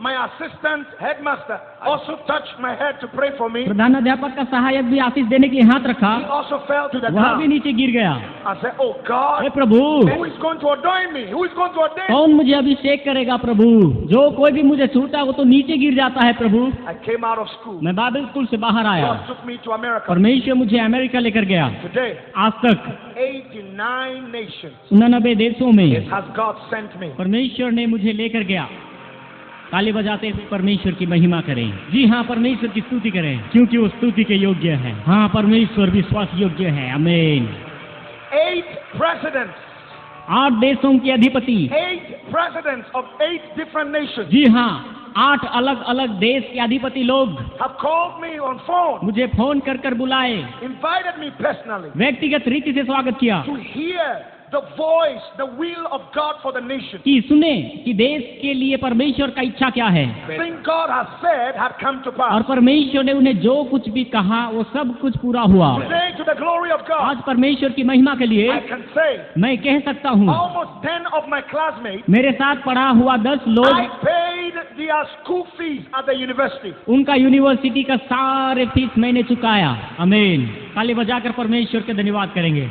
My assistant headmaster also touched my head to pray for me. प्रधान अध्यापक का सहायक भी आशीष देने के लिए हाथ रखा, He also fell to the वह भी ground. नीचे गिर गया। I said, oh God, hey Prabhu, who is going to ordain me? Who is going to ordain me? कौन मुझे अभिषेक करेगा प्रभु? जो कोई भी मुझे छूटा वो तो नीचे गिर जाता है प्रभु। I came out of school. मैं बाइबल स्कूल से बाहर आया, God took me to America. परमेश्वर मुझे अमेरिका लेकर गया। Today, आज तक 89 nations 89 देशों में has God sent me. परमेश्वर ने मुझे लेकर गया। ताली बजाते हुए परमेश्वर की महिमा करें। जी हाँ, परमेश्वर की स्तुति करें, क्योंकि वो स्तुति के योग्य है। हाँ, परमेश्वर विश्वास योग्य है। आमीन। 8 presidents, 8 देशों के अधिपति, 8 presidents of 8 different nations जी हाँ, 8 अलग अलग देश के अधिपति लोग have called me on phone, मुझे फोन कर कर बुलाए, invited me personally व्यक्तिगत रीति से स्वागत किया to hear the voice, the will of God for the nation. कि सुने कि देश के लिए परमेश्वर का इच्छा क्या है, Thing God has said had come to और pass. परमेश्वर ने उन्हें जो कुछ भी कहा वो सब कुछ पूरा हुआ। Today, to the glory of God, आज परमेश्वर की महिमा के लिए I can say मैं कह सकता हूँ, almost 10 of my classmates, मेरे साथ पढ़ा हुआ 10 I लोग, paid their school fees at the university. उनका यूनिवर्सिटी का सारे फीस मैंने चुकाया। आमीन। ताली बजाकर परमेश्वर के धन्यवाद करेंगे।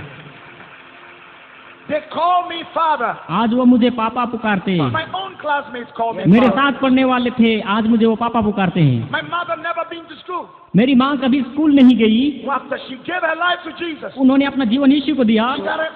They call me father. आज वो मुझे पापा पुकारते हैं। My own classmates call me मेरे father. साथ पढ़ने वाले थे, आज मुझे वो पापा पुकारते हैं। My mother never been to school. मेरी माँ कभी स्कूल नहीं गई, After she gave her life to Jesus, उन्होंने अपना जीवन यीशु को दिया।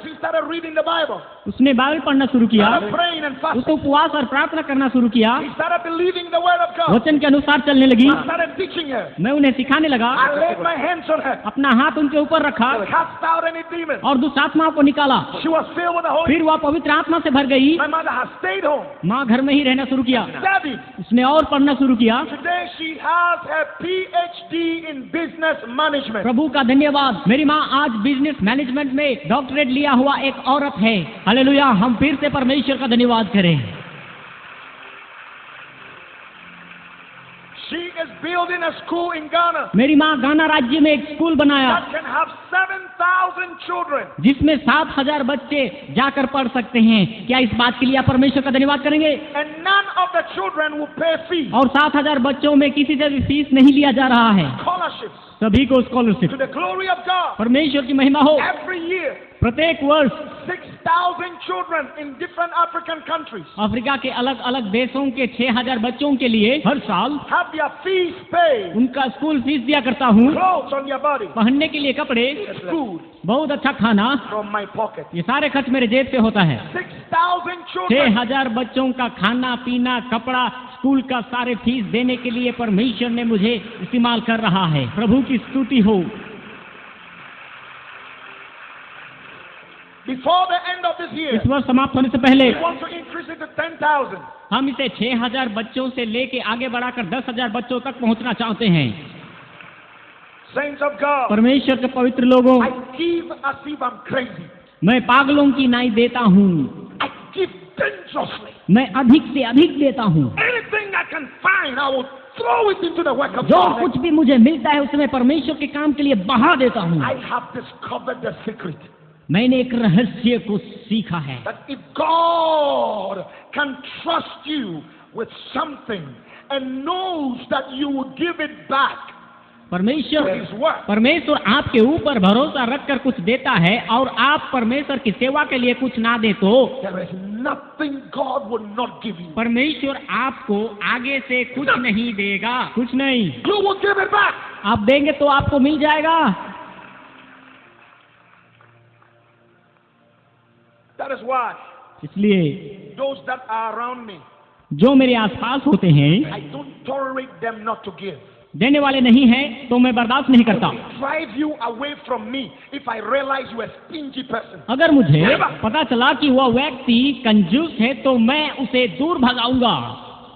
she started reading the Bible, उसने बाइबल पढ़ना शुरू किया, started praying and fasting. उसको उपवास और प्रार्थना करना शुरू किया, She started believing the word of God. वचन के अनुसार चलने लगी। I started teaching her. मैं उन्हें सिखाने लगा, I laid my hands on her. अपना हाथ उनके ऊपर रखा Cast out any demon. और दुष्ट आत्माओं को निकाला। She was filled with the Holy फिर वह पवित्र आत्मा से भर गई। My mother has stayed home, माँ घर में ही रहना शुरू किया, studied. उसने और पढ़ना शुरू किया। Today she has her PhD in business management. प्रभु का धन्यवाद, मेरी माँ आज बिजनेस मैनेजमेंट में डॉक्टरेट लिया हुआ एक औरत है। हालेलुया। हम फिर से परमेश्वर का धन्यवाद करें। She is building a school in Ghana मेरी माँ गाना राज्य में एक स्कूल बनाया that can have 7,000 children. जिसमें 7,000 बच्चे जाकर पढ़ सकते हैं। क्या इस बात के लिए आप परमेश्वर का धन्यवाद करेंगे? And none of the children will pay fees. और 7,000 बच्चों में किसी से भी फीस नहीं लिया जा रहा है, Scholarships सभी को scholarship. to the glory of God. परमेश्वर की महिमा हो। Every year, प्रत्येक वर्ष 6,000 children in different African countries Africa के अलग अलग देशों के 6,000 बच्चों के लिए हर साल have their fees paid. उनका स्कूल फीस दिया करता हूँ। Clothes on their body, पहनने के लिए कपड़े, food बहुत अच्छा खाना, from my pocket. ये सारे खर्च मेरे जेब से होता है। 6,000 children. 6,000 बच्चों का खाना पीना कपड़ा स्कूल का सारे फीस देने के लिए परमेश्वर ने मुझे इस्तेमाल कर रहा है। प्रभु की स्तुति हो। Before the end of this year, इस वर्ष समाप्त होने से पहले we want to increase it to 10,000. हम इसे 6,000 बच्चों से लेके आगे बढ़ाकर 10,000 बच्चों तक पहुंचना चाहते हैं। Saints of God, परमेश्वर के पवित्र लोगों, I give as if I'm crazy. मैं पागलों की नाई देता हूँ, I give dangerously. मैं अधिक से अधिक देता हूँ। Anything I can find, I will throw it into the work of जो God. कुछ भी मुझे मिलता है उसमें परमेश्वर के काम के लिए बहा देता हूँ। I have discovered the secret मैंने एक रहस्य को सीखा है that if God can trust you with something and knows that you will give it back, परमेश्वर His word. परमेश्वर आपके ऊपर भरोसा रखकर कुछ देता है और आप परमेश्वर की सेवा के लिए कुछ ना दे तो There is nothing God would not give you. परमेश्वर आपको आगे से कुछ नहीं देगा, कुछ नहीं। You will give it back. आप देंगे तो आपको मिल जाएगा। That is why इसलिए those that are around me, जो मेरे आसपास होते हैं I don't tolerate them not to give. देने वाले नहीं हैं तो मैं बर्दाश्त नहीं करता। Drive you away from me if I realize you are a stingy person. अगर मुझे पता चला कि वह व्यक्ति कंजूस है तो मैं उसे दूर भगाऊंगा,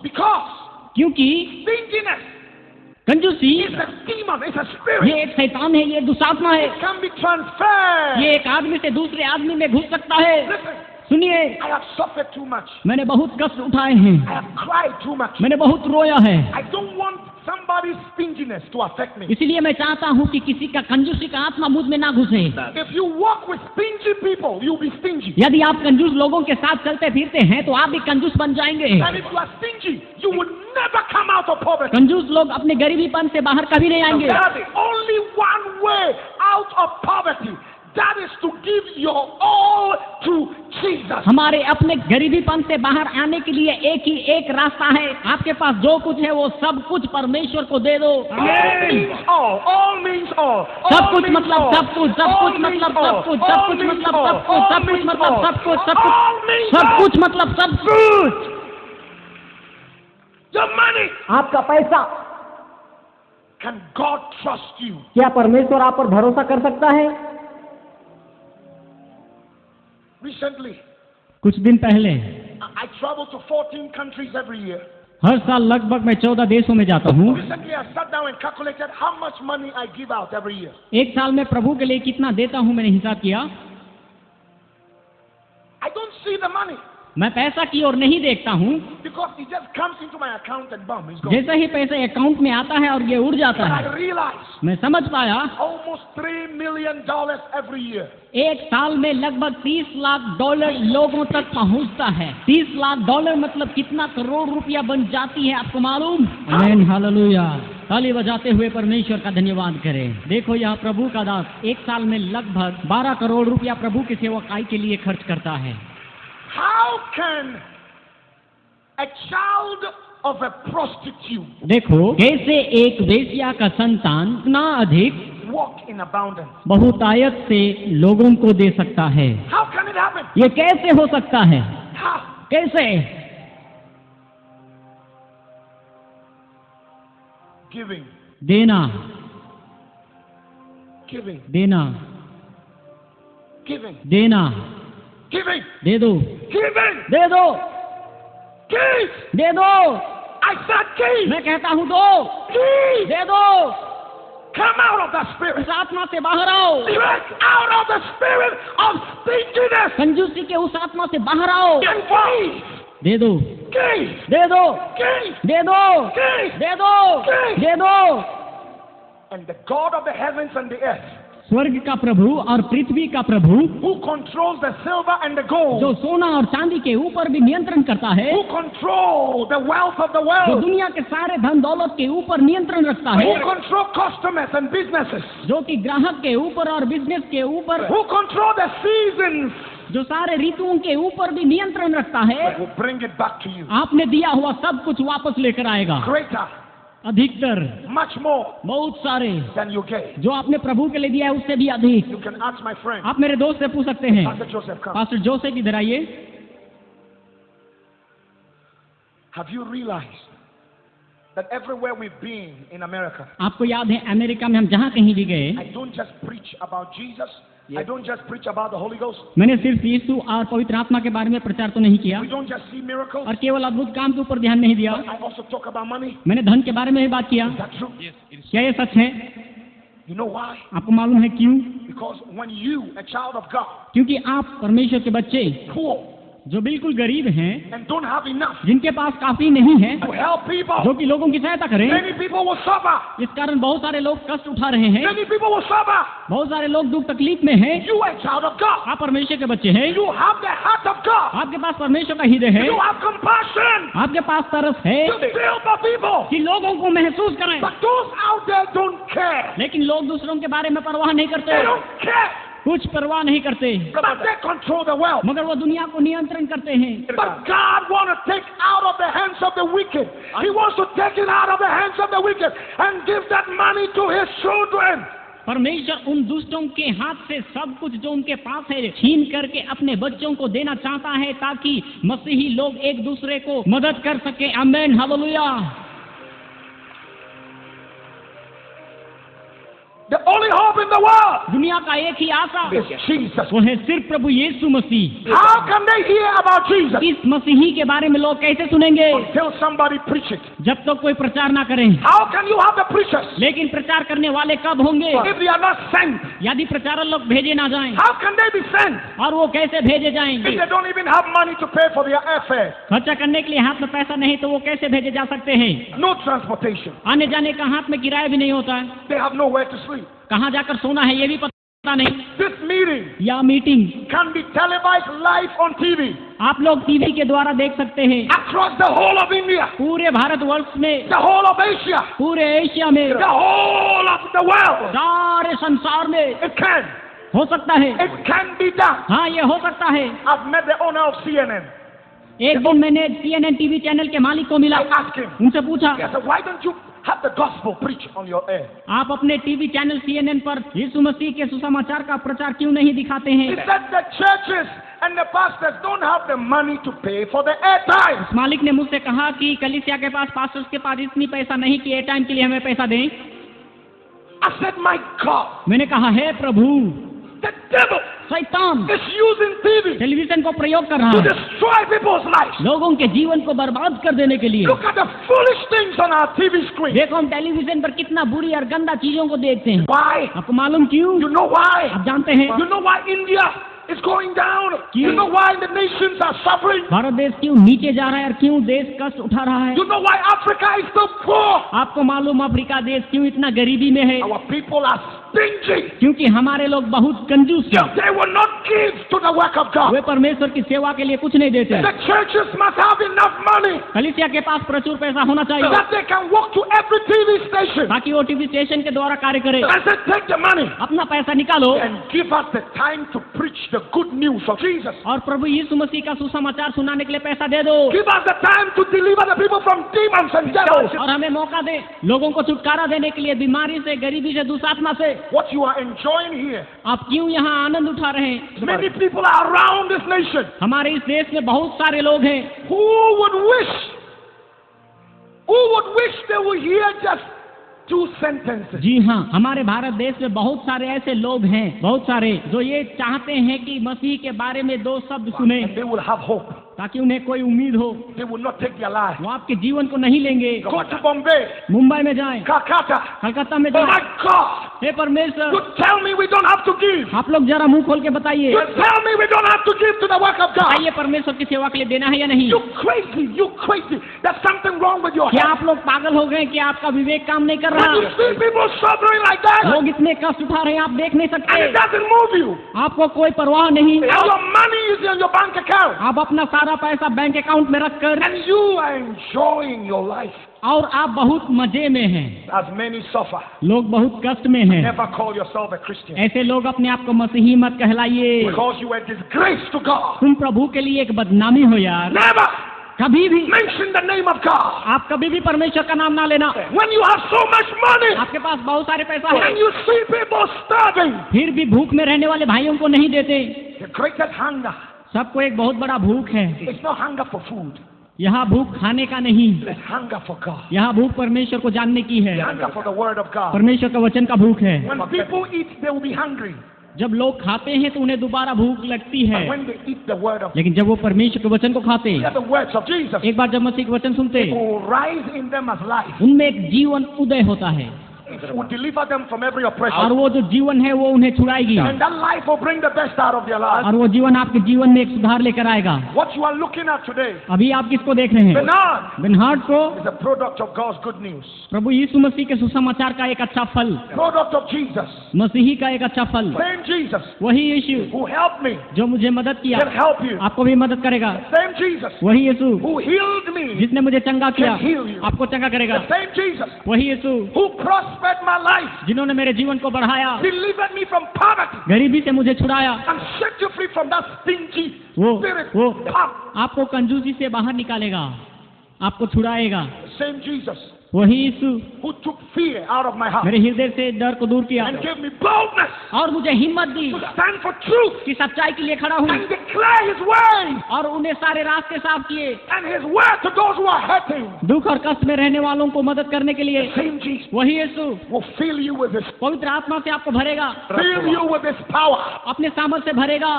Because क्योंकि stinginess कंजूसी is a demon, it's a spirit. ये एक शैतान है, ये दुष्टात्मा है। It can be transferred. ये एक आदमी से दूसरे आदमी में घुस सकता है। Listen, सुनिए, I have suffered too much. मैंने बहुत कष्ट उठाए हैं, I have cried too much. मैंने बहुत रोया है। I don't want somebody's stinginess to affect me. इसलिए मैं चाहता हूँ कि किसी का कंजूसी का आत्मा मुझ में ना घुसे। If you walk with stingy people, you'll be stingy. यदि आप कंजूस लोगों के साथ चलते फिरते हैं तो आप भी कंजूस बन जाएंगे। And if you are stingy, you will never come out of poverty. कंजूस लोग अपने गरीबीपन से बाहर कभी नहीं आएंगे। There is only one way out of poverty. That is to give your all to Jesus. हमारे अपने गरीबीपन से बाहर आने के लिए एक रास्ता है। आपके पास जो कुछ है वो सब कुछ परमेश्वर को दे दो। All means all. All means all. सब कुछ मतलब सब कुछ, सब कुछ मतलब सब कुछ, सब कुछ मतलब सब कुछ, सब कुछ मतलब सब कुछ, सब कुछ, सब कुछ मतलब सब कुछ। Your money. आपका पैसा, Can God trust you? क्या परमेश्वर आप पर भरोसा कर सकता है? Recently, कुछ दिन पहले I travel to 14 countries every year. हर साल लगभग मैं 14 देशों में जाता हूँ। Recently, I sat down and calculated how much money I give out every year. एक साल में प्रभु के लिए कितना देता हूँ मैंने हिसाब किया। I don't see the money मैं पैसा की ओर नहीं देखता हूँ, because it just comes into my account and boom, it's gone. जैसा ही पैसा अकाउंट में आता है और ये उड़ जाता But है। I realized मैं समझ पाया almost $3 million every year. एक साल में लगभग $30 लाख लोगों तक पहुंचता है। $30 लाख मतलब कितना करोड़ रुपया बन जाती है, आपको मालूम? आमीन, हालेलुया। ताली बजाते हुए परमेश्वर का धन्यवाद करें। देखो यह प्रभु का दास एक साल में लगभग 12 करोड़ रुपया प्रभु की सेवकाई के लिए खर्च करता है। How can a child of a prostitute देखो कैसे एक वेश्या का संतान इतना अधिक walk in abundance? बहुतायत से लोगों को दे सकता है? How can it happen? ये कैसे हो सकता है? How? कैसे? Giving, देना, giving, देना, giving, देना। giving, दे दो, giving, दे दो, give. दे दो। I said give. मैं कहता हूँ दो, Give. दे दो। Come out of the spirit. उस आत्मा से बाहर आओ, Break out of the spirit of stinginess कंजूसी के उस आत्मा से बाहर आओ। and give. दे दो, Give. दे दो, Give. दे दो, Give. दे दो, दे दो। And the God of the heavens and the earth, स्वर्ग का प्रभु और पृथ्वी का प्रभु, who controls the silver and the gold, जो सोना और चांदी के ऊपर भी नियंत्रण करता है, who control the wealth of the जो world, दुनिया के सारे धन दौलत के ऊपर नियंत्रण रखता who है, control customers and businesses, जो कि ग्राहक के ऊपर और बिजनेस के ऊपर, who control the seasons, जो सारे ऋतुओं के ऊपर भी नियंत्रण रखता है, will bring it back to you. आपने दिया हुआ सब कुछ वापस लेकर आएगा। Greater, अधिकतर, much more बहुत सारे, than you gave. जो आपने प्रभु के लिए दिया है उससे भी अधिक। You can ask my friend, आप मेरे दोस्त से पूछ सकते हैं। Pastor Joseph, come. Pastor Joseph इधर आइए। Have you realized that everywhere we've been in America, आपको याद है अमेरिका में हम जहाँ कहीं भी गए, I don't just preach about Jesus, I don't just preach about the Holy Ghost, मैंने सिर्फ यीशु और पवित्र आत्मा के बारे में प्रचार तो नहीं किया we don't just see miracles, और केवल अद्भुत काम के ऊपर ध्यान नहीं दिया, I also talk about money. मैंने धन के बारे में भी बात किया। Is that true? क्या ये सच है? You know why? आपको मालूम है क्यों? Because when you, a child of God, क्योंकि आप परमेश्वर के बच्चे poor जो बिल्कुल गरीब हैं, and don't have enough जिनके पास काफी नहीं है, to help people, जो कि लोगों की सहायता करें, many people will suffer. इस कारण बहुत सारे लोग कष्ट उठा रहे हैं, Many people will suffer. बहुत सारे लोग दुख तकलीफ में हैं। You, a child of God, आप परमेश्वर के बच्चे हैं, you have the heart of God. आप आपके पास परमेश्वर का हृदय है, You have compassion आपके पास तरस है to feel for people. कि लोगों को महसूस करें, But those out there don't care. लेकिन लोग दूसरों के बारे में परवाह नहीं करते, They don't care. कुछ परवाह नहीं करते, But they control the world. मगर वो दुनिया को नियंत्रण करते हैं। But God wants to take out of the hands of the wicked. He wants to take it out of the hands of the wicked and give that money to His children. परमेश्वर उन दुष्टों के हाथ से सब कुछ जो उनके पास है छीन करके अपने बच्चों को देना चाहता है, ताकि मसीही लोग एक दूसरे को मदद कर सके। आमीन, hallelujah. The only hope in the world दुनिया का एक ही आशा is Jesus. वो है सिर्फ प्रभु यीशु मसीह। How can they hear about Jesus इस मसीही के बारे में लोग कैसे सुनेंगे until somebody preach it? जब तक कोई प्रचार ना करें। How can you have the preachers लेकिन प्रचार करने वाले कब होंगे if they are not sent? यदि प्रचारक लोग भेजे ना जाएं? How can they be sent और वो कैसे भेजे if जाएंगे? they don't even have money to pay for their airfare? खर्चा करने के लिए हाथ में पैसा नहीं तो वो कैसे भेजे जा सकते हैं? No transportation. आने जाने का हाथ में किराया भी नहीं होता है, They have nowhere to sleep. कहाँ जाकर सोना है ये भी पता नहीं। This meeting या meeting can be televised live on TV आप लोग टीवी के द्वारा देख सकते हैं, across the whole of India, पूरे भारतवर्ष में, the whole of Asia, पूरे एशिया में, the whole of the world. सारे संसार में It can. हो सकता है। It can be done. हाँ, ये हो सकता है। I've met the owner of CNN. एक दिन मैंने CNN टीवी चैनल के मालिक को मिला, I asked him, उनसे पूछा, I said, why don't you have the gospel preached on your air? आप अपने टीवी चैनल CNN पर यीशु मसीह के सुसमाचार का प्रचार क्यों नहीं दिखाते He हैं? said the churches and the pastors don't have the money to pay for the airtime. उस मालिक ने मुझसे कहा कि कलीसिया के पास, पास्टर्स के पास इतनी पैसा नहीं कि एयर टाइम के लिए हमें पैसा दें। I said, my God, मैंने कहा, है प्रभु, the devil शैतान is using TV टेलीविजन को प्रयोग कर to रहा है destroy people's lives. लोगों के जीवन को बर्बाद कर देने के लिए। Look at the foolish things on our TV screen. देखो हम टेलीविजन पर कितना बुरी और गंदा चीजों को देखते हैं। Why? आपको मालूम क्यों? You know why? आप जानते हैं You know why India is going down? You know why the nations are suffering? Bharat देश क्यों नीचे जा रहा है और क्यों देश कष्ट उठा रहा है? You know why Africa is so poor? आपको मालूम अफ्रीका देश क्यों इतना गरीबी में है? Our people are stingy. क्योंकि हमारे लोग बहुत कंजूस हैं। They will not give to the work of God. वे परमेश्वर की सेवा के लिए कुछ नहीं देते। The churches must have enough money कलीसिया के पास प्रचुर पैसा होना चाहिए that they can walk to every TV station ताकि वो टीवी स्टेशन के द्वारा कार्य करे। and say, take the money अपना पैसा निकालो and give us the time to preach the good news of Jesus. और प्रभु यीशु मसीह का सुसमाचार सुनाने के लिए पैसा दे दो Give us the time to deliver the people from demons and devils. और हमें मौका दे लोगों को छुटकारा देने के लिए, बीमारी से, गरीबी से, दुष्आत्मा से। What you are enjoying here, आप क्यों यहाँ आनंद उठा रहे हैं? many people are around this nation हमारे इस देश में बहुत सारे लोग हैं who would wish they would hear just 2 sentences. जी हाँ, हमारे भारत देश में बहुत सारे ऐसे लोग हैं, बहुत सारे जो ये चाहते हैं कि मसीह के बारे में 2 शब्द सुने And they will have hope. ताकि उन्हें कोई उम्मीद हो। They will not take their life. वो आपके जीवन को नहीं लेंगे। Go to Bombay, मुंबई में जाएं, Calcutta. कलकत्ता में Oh my जाएं। God! हे परमेश्वर, You tell me we don't have to give. आप लोग जरा मुंह खोल के बताइए, You tell me we don't have to give to the work of God. बताइए परमेश्वर की सेवा के लिए देना है या नहीं? You crazy. There's something wrong with your क्या head. आप लोग पागल हो गए कि आपका विवेक काम नहीं कर When you रहा? see people suffering like that, लोग इतने कष्ट उठा रहे हैं, आप देख नहीं and it सकते, doesn't move you, आपको कोई परवाह नहीं। and your money is in your bank account, आप अपना सारा पैसा बैंक अकाउंट में रखकर and you are enjoying your life, और आप बहुत मजे में हैं, as many suffer. लोग बहुत कष्ट में हैं। Never call yourself a Christian ऐसे लोग अपने आप को मसीही मत कहलाइए, because you are a disgrace to God. तुम प्रभु के लिए एक बदनामी हो यार। Never कभी भी mention the name of God. आप कभी भी परमेश्वर का नाम ना लेना। When you have so much money, आपके पास बहुत सारे पैसा है, and you see people starving, फिर भी भूख में रहने वाले भाइयों को नहीं देते। the greatest hunger सबको एक बहुत बड़ा भूख है। is not hunger for food, यहाँ भूख खाने का नहीं, it's hunger for God. यहाँ भूख परमेश्वर को जानने की है, Hunger for the word of God. परमेश्वर का वचन का भूख है। When people eat, they will be hungry. जब लोग खाते हैं तो उन्हें दोबारा भूख लगती है, But when they eat the word of लेकिन जब वो परमेश्वर के वचन को खाते, hear the words of Jesus, एक बार जब मसीह के वचन सुनते, it will rise in them as life. उनमें एक जीवन उदय होता है। will deliver them from every oppression. और वो जो जीवन है वो उन्हें छुड़ाएगी, And that life will bring the best out of their lives. और वो जीवन आपके जीवन में एक सुधार लेकर आएगा। What you are looking at today, अभी आप किसको देख रहे हैं? Bernard, बेनहार्ड को, is a product of God's good news. प्रभु यीशु मसीह के सुसमाचार का एक अच्छा फल, Product of Jesus. मसीही का एक अच्छा फल। Same Jesus वही यीशु who helped me जो मुझे मदद किया can help you. आपको भी मदद करेगा। Same Jesus वही यीशु who healed me. जिसने मुझे चंगा किया can heal you. आपको चंगा करेगा। The same Jesus वही यीशु who prospered my life, जिन्होंने मेरे जीवन को बढ़ाया, delivered me from poverty, गरीबी से मुझे छुड़ाया, and set you free from that stingy वो spirit. वो Come. आपको कंजूसी से बाहर निकालेगा, आपको छुड़ाएगा। Same Jesus वही यीशु who took fear out of my heart मेरे हृदय से डर को दूर किया and gave me boldness और मुझे हिम्मत दी to stand for truth कि सच्चाई के लिए खड़ा हूँ, and declare His way और उन्हें सारे रास्ते साफ किए, and His word to those who are hurting. दुख और कष्ट में रहने वालों को मदद करने के लिए। Same Jesus वही यीशु will fill you with His, पवित्र आत्मा से आपको भरेगा, fill you with His power, अपने सामर्थ से भरेगा,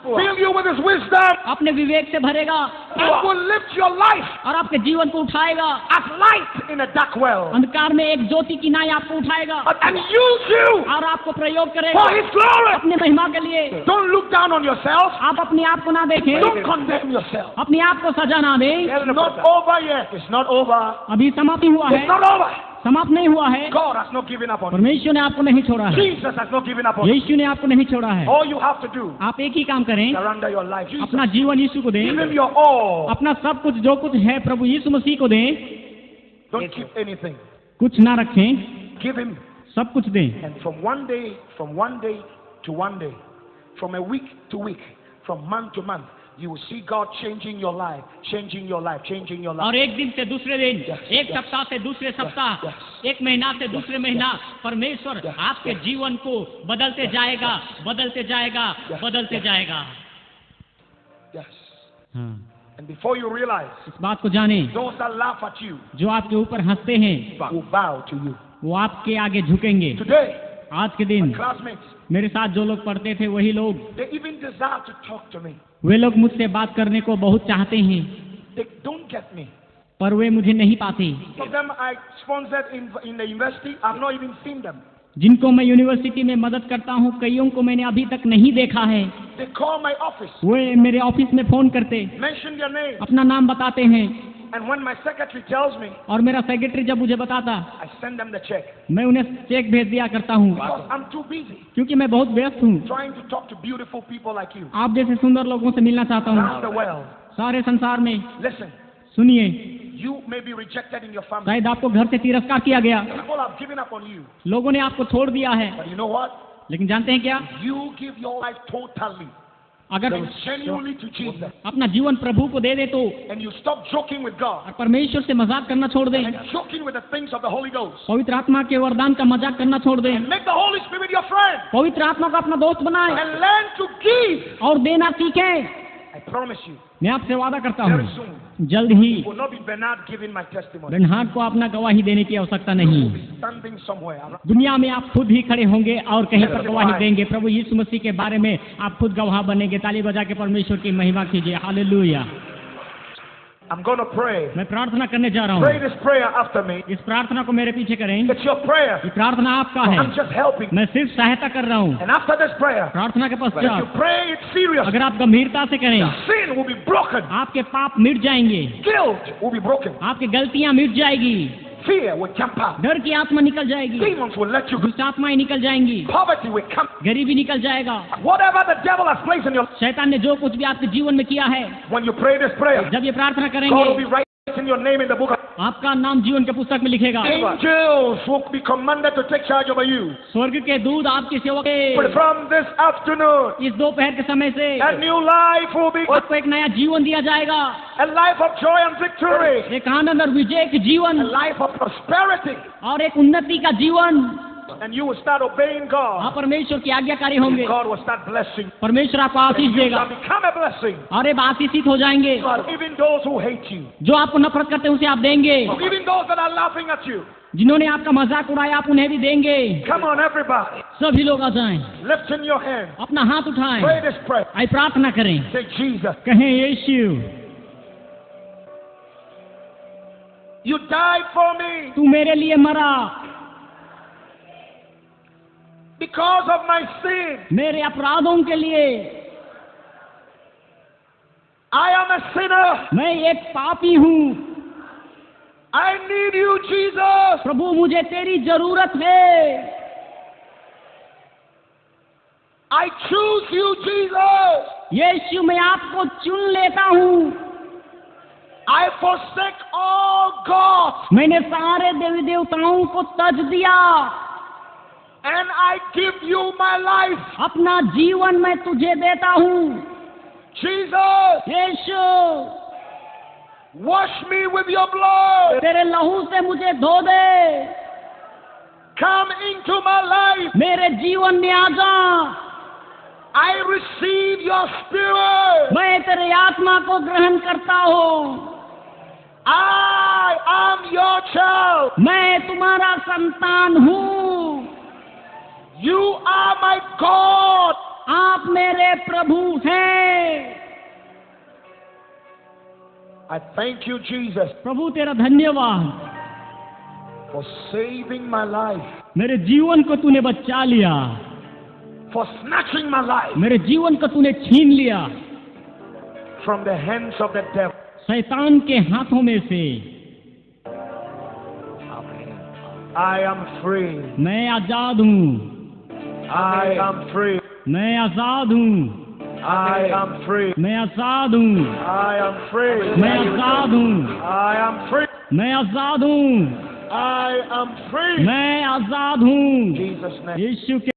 fill you with His wisdom, अपने विवेक से भरेगा, and will lift your life और आपके जीवन को उठाएगा। as light in a dark world अंधकार में एक ज्योति की नाई आपको उठाएगा and use you और आपको प्रयोग करेगा for His glory. अपने महिमा के लिए। Don't look down on yourself. आप अपने आप को ना देखें, Don't condemn yourself. अपने आप को सजा ना दें। It's not over yet. It's not over. अभी समाप्त नहीं हुआ It's है, not over. समाप्त नहीं हुआ है। God has not given up on you. परमेश्वर ने आपको नहीं छोड़ा है, Jesus has not given up on you. यीशु ने आपको नहीं छोड़ा है। All you have to do, आप एक ही काम करें, surrender your life. Jesus, अपना जीवन यीशु को give दें, Him your all. अपना सब कुछ जो कुछ है प्रभु यीशु मसीह को दें, Don't keep anything. कुछ ना रखें, Give Him. सब कुछ दें। And from one day to one day, from a week to week, from month to month, you will see God changing your life, changing your life, changing your life. और एक दिन से दूसरे दिन, एक yes. सप्ताह से दूसरे सप्ताह, yes. एक महीना से दूसरे महीना, परमेश्वर आपके जीवन को बदलते जाएगा, बदलते जाएगा, बदलते जाएगा। Yes. हाँ, And before you realize, इस बात को जाने, those that laugh at you जो आपके ऊपर हंसते हैं will bow to you. वो आपके आगे झुकेंगे। Today, आज के दिन classmates, मेरे साथ जो लोग पढ़ते थे वही लोग, they even desire to talk to me. वे लोग मुझसे बात करने को बहुत चाहते हैं, They don't get me. पर वे मुझे नहीं पाते। Some of them I sponsored in the university. I've not even seen them. जिनको मैं यूनिवर्सिटी में मदद करता हूँ, कईयों को मैंने अभी तक नहीं देखा है। They call my office, वे मेरे ऑफिस में फोन करते, mention their name, अपना नाम बताते हैं, and when my secretary tells me, और मेरा सेक्रेटरी जब मुझे बताता, I send them the check. मैं उन्हें चेक भेज दिया करता हूँ, Because I'm too busy क्योंकि मैं बहुत व्यस्त हूँ। trying to talk to beautiful people like you आप जैसे सुंदर लोगों से मिलना चाहता around the हूँ world. सारे संसार में। Listen, सुनिए, you may be rejected in your family. शायद आपको घर से तिरस्कार किया गया, People have given up on you. लोगों ने आपको छोड़ दिया है, But you know what? लेकिन जानते हैं क्या? You give your life totally, अगर genuinely to Jesus, अपना जीवन प्रभु को दे दे तो, and you stop joking with God और परमेश्वर से मजाक करना छोड़ दें, and joking with the things of the Holy Ghost, पवित्र आत्मा के वरदान का मजाक करना छोड़ दें, and make the Holy Spirit your friend, पवित्र आत्मा को अपना दोस्त बनाएं and learn to give. और देना सीखें। I promise you, मैं आपसे वादा करता very हूँ, soon, जल्द ही it will not be Bernard giving my testimony. बेनहार्ड को अपना गवाही देने की आवश्यकता नहीं। You will be standing somewhere. दुनिया में आप खुद ही खड़े होंगे और कहीं पर गवाही देंगे। प्रभु यीशु मसीह के बारे में आप खुद गवाह बनेंगे। ताली बजा के परमेश्वर की महिमा कीजिए। Hallelujah. I'm going to pray. मैं प्रार्थना करने जा रहा Pray हूँ, this prayer after me. इस प्रार्थना को मेरे पीछे करें। It's your prayer. ये प्रार्थना आपका है, I'm just helping. मैं सिर्फ सहायता कर रहा हूँ। And after this prayer, प्रार्थना के if you पश्चात pray it serious, अगर आप गंभीरता से करें, sin will be broken. आपके पाप मिट जाएंगे, Guilt will be broken. आपकी गलतियां मिट जाएगी, Fear will jump out. डर की आत्मा निकल जाएगी, Demons will let you go. दुष्ट आत्माएं निकल जाएंगी, Poverty will come. गरीबी निकल जाएगा। Whatever the devil has placed in your life, शैतान ने जो कुछ भी आपके जीवन में किया है, when you pray this prayer, जब ये प्रार्थना God will करेंगे, be writing your name in the book of आपका नाम जीवन के पुस्तक में लिखेगा। angels will be commanded to take charge over you. स्वर्ग के दूत आपकी सेवा But के from this afternoon, इस दोपहर के समय से a new life will be आपको एक नया जीवन दिया जाएगा, a life of joy and victory, एक आनंद और विजय के a जीवन life of prosperity, और एक उन्नति का जीवन। and you will start obeying आप God. परमेश्वर की आज्ञाकारी होंगे, God will start blessing. परमेश्वर आपको आशीष You देगा shall become a blessing. और ये आशीषित हो जाएंगे। Even those who hate you, जो आपको नफरत करते हैं उसे आप देंगे, even those that are laughing at you. जिन्होंने आपका मजाक उड़ाया आप उन्हें भी देंगे। Come on, everybody. सभी लोग आ जाएं, Lift in your hand. अपना हाथ उठाएं, Pray this prayer. आइए प्रार्थना करें। Say, Jesus, कहें यीशु, you died for me. तू मेरे लिए मरा, because of my sin. मेरे अपराधों के लिए। I am a sinner. मैं एक पापी हूँ। I need you, Jesus. प्रभु मुझे तेरी जरूरत है। I choose you, Jesus. यीशु मैं आपको चुन लेता हूँ। I forsake all gods मैंने सारे देवी देवताओं को तज दिया। and I give you my life. अपना जीवन मैं तुझे देता हूँ। Jesus, Yeshu wash me with your blood. तेरे लहू से मुझे धो दे। Come into my life. मेरे जीवन में आ जा। I receive your spirit. मैं तेरे आत्मा को ग्रहण करता हूँ। I am your child. मैं तुम्हारा संतान हूँ। You are my God. आप मेरे प्रभु हैं। I thank you, Jesus, प्रभु तेरा धन्यवाद। for saving my life, मेरे जीवन को तूने बचा लिया। for snatching my life मेरे जीवन को तूने छीन लिया from the hands of the devil. शैतान के हाथों में से। Amen. I am free. मैं आजाद हूँ। I am free. मैं आजाद हूँ। I am free. मैं आजाद हूँ। I am free. मैं आजाद हूँ। I am free. मैं आजाद हूँ। I am free. मैं आजाद हूँ। Jesus' name. यीशु के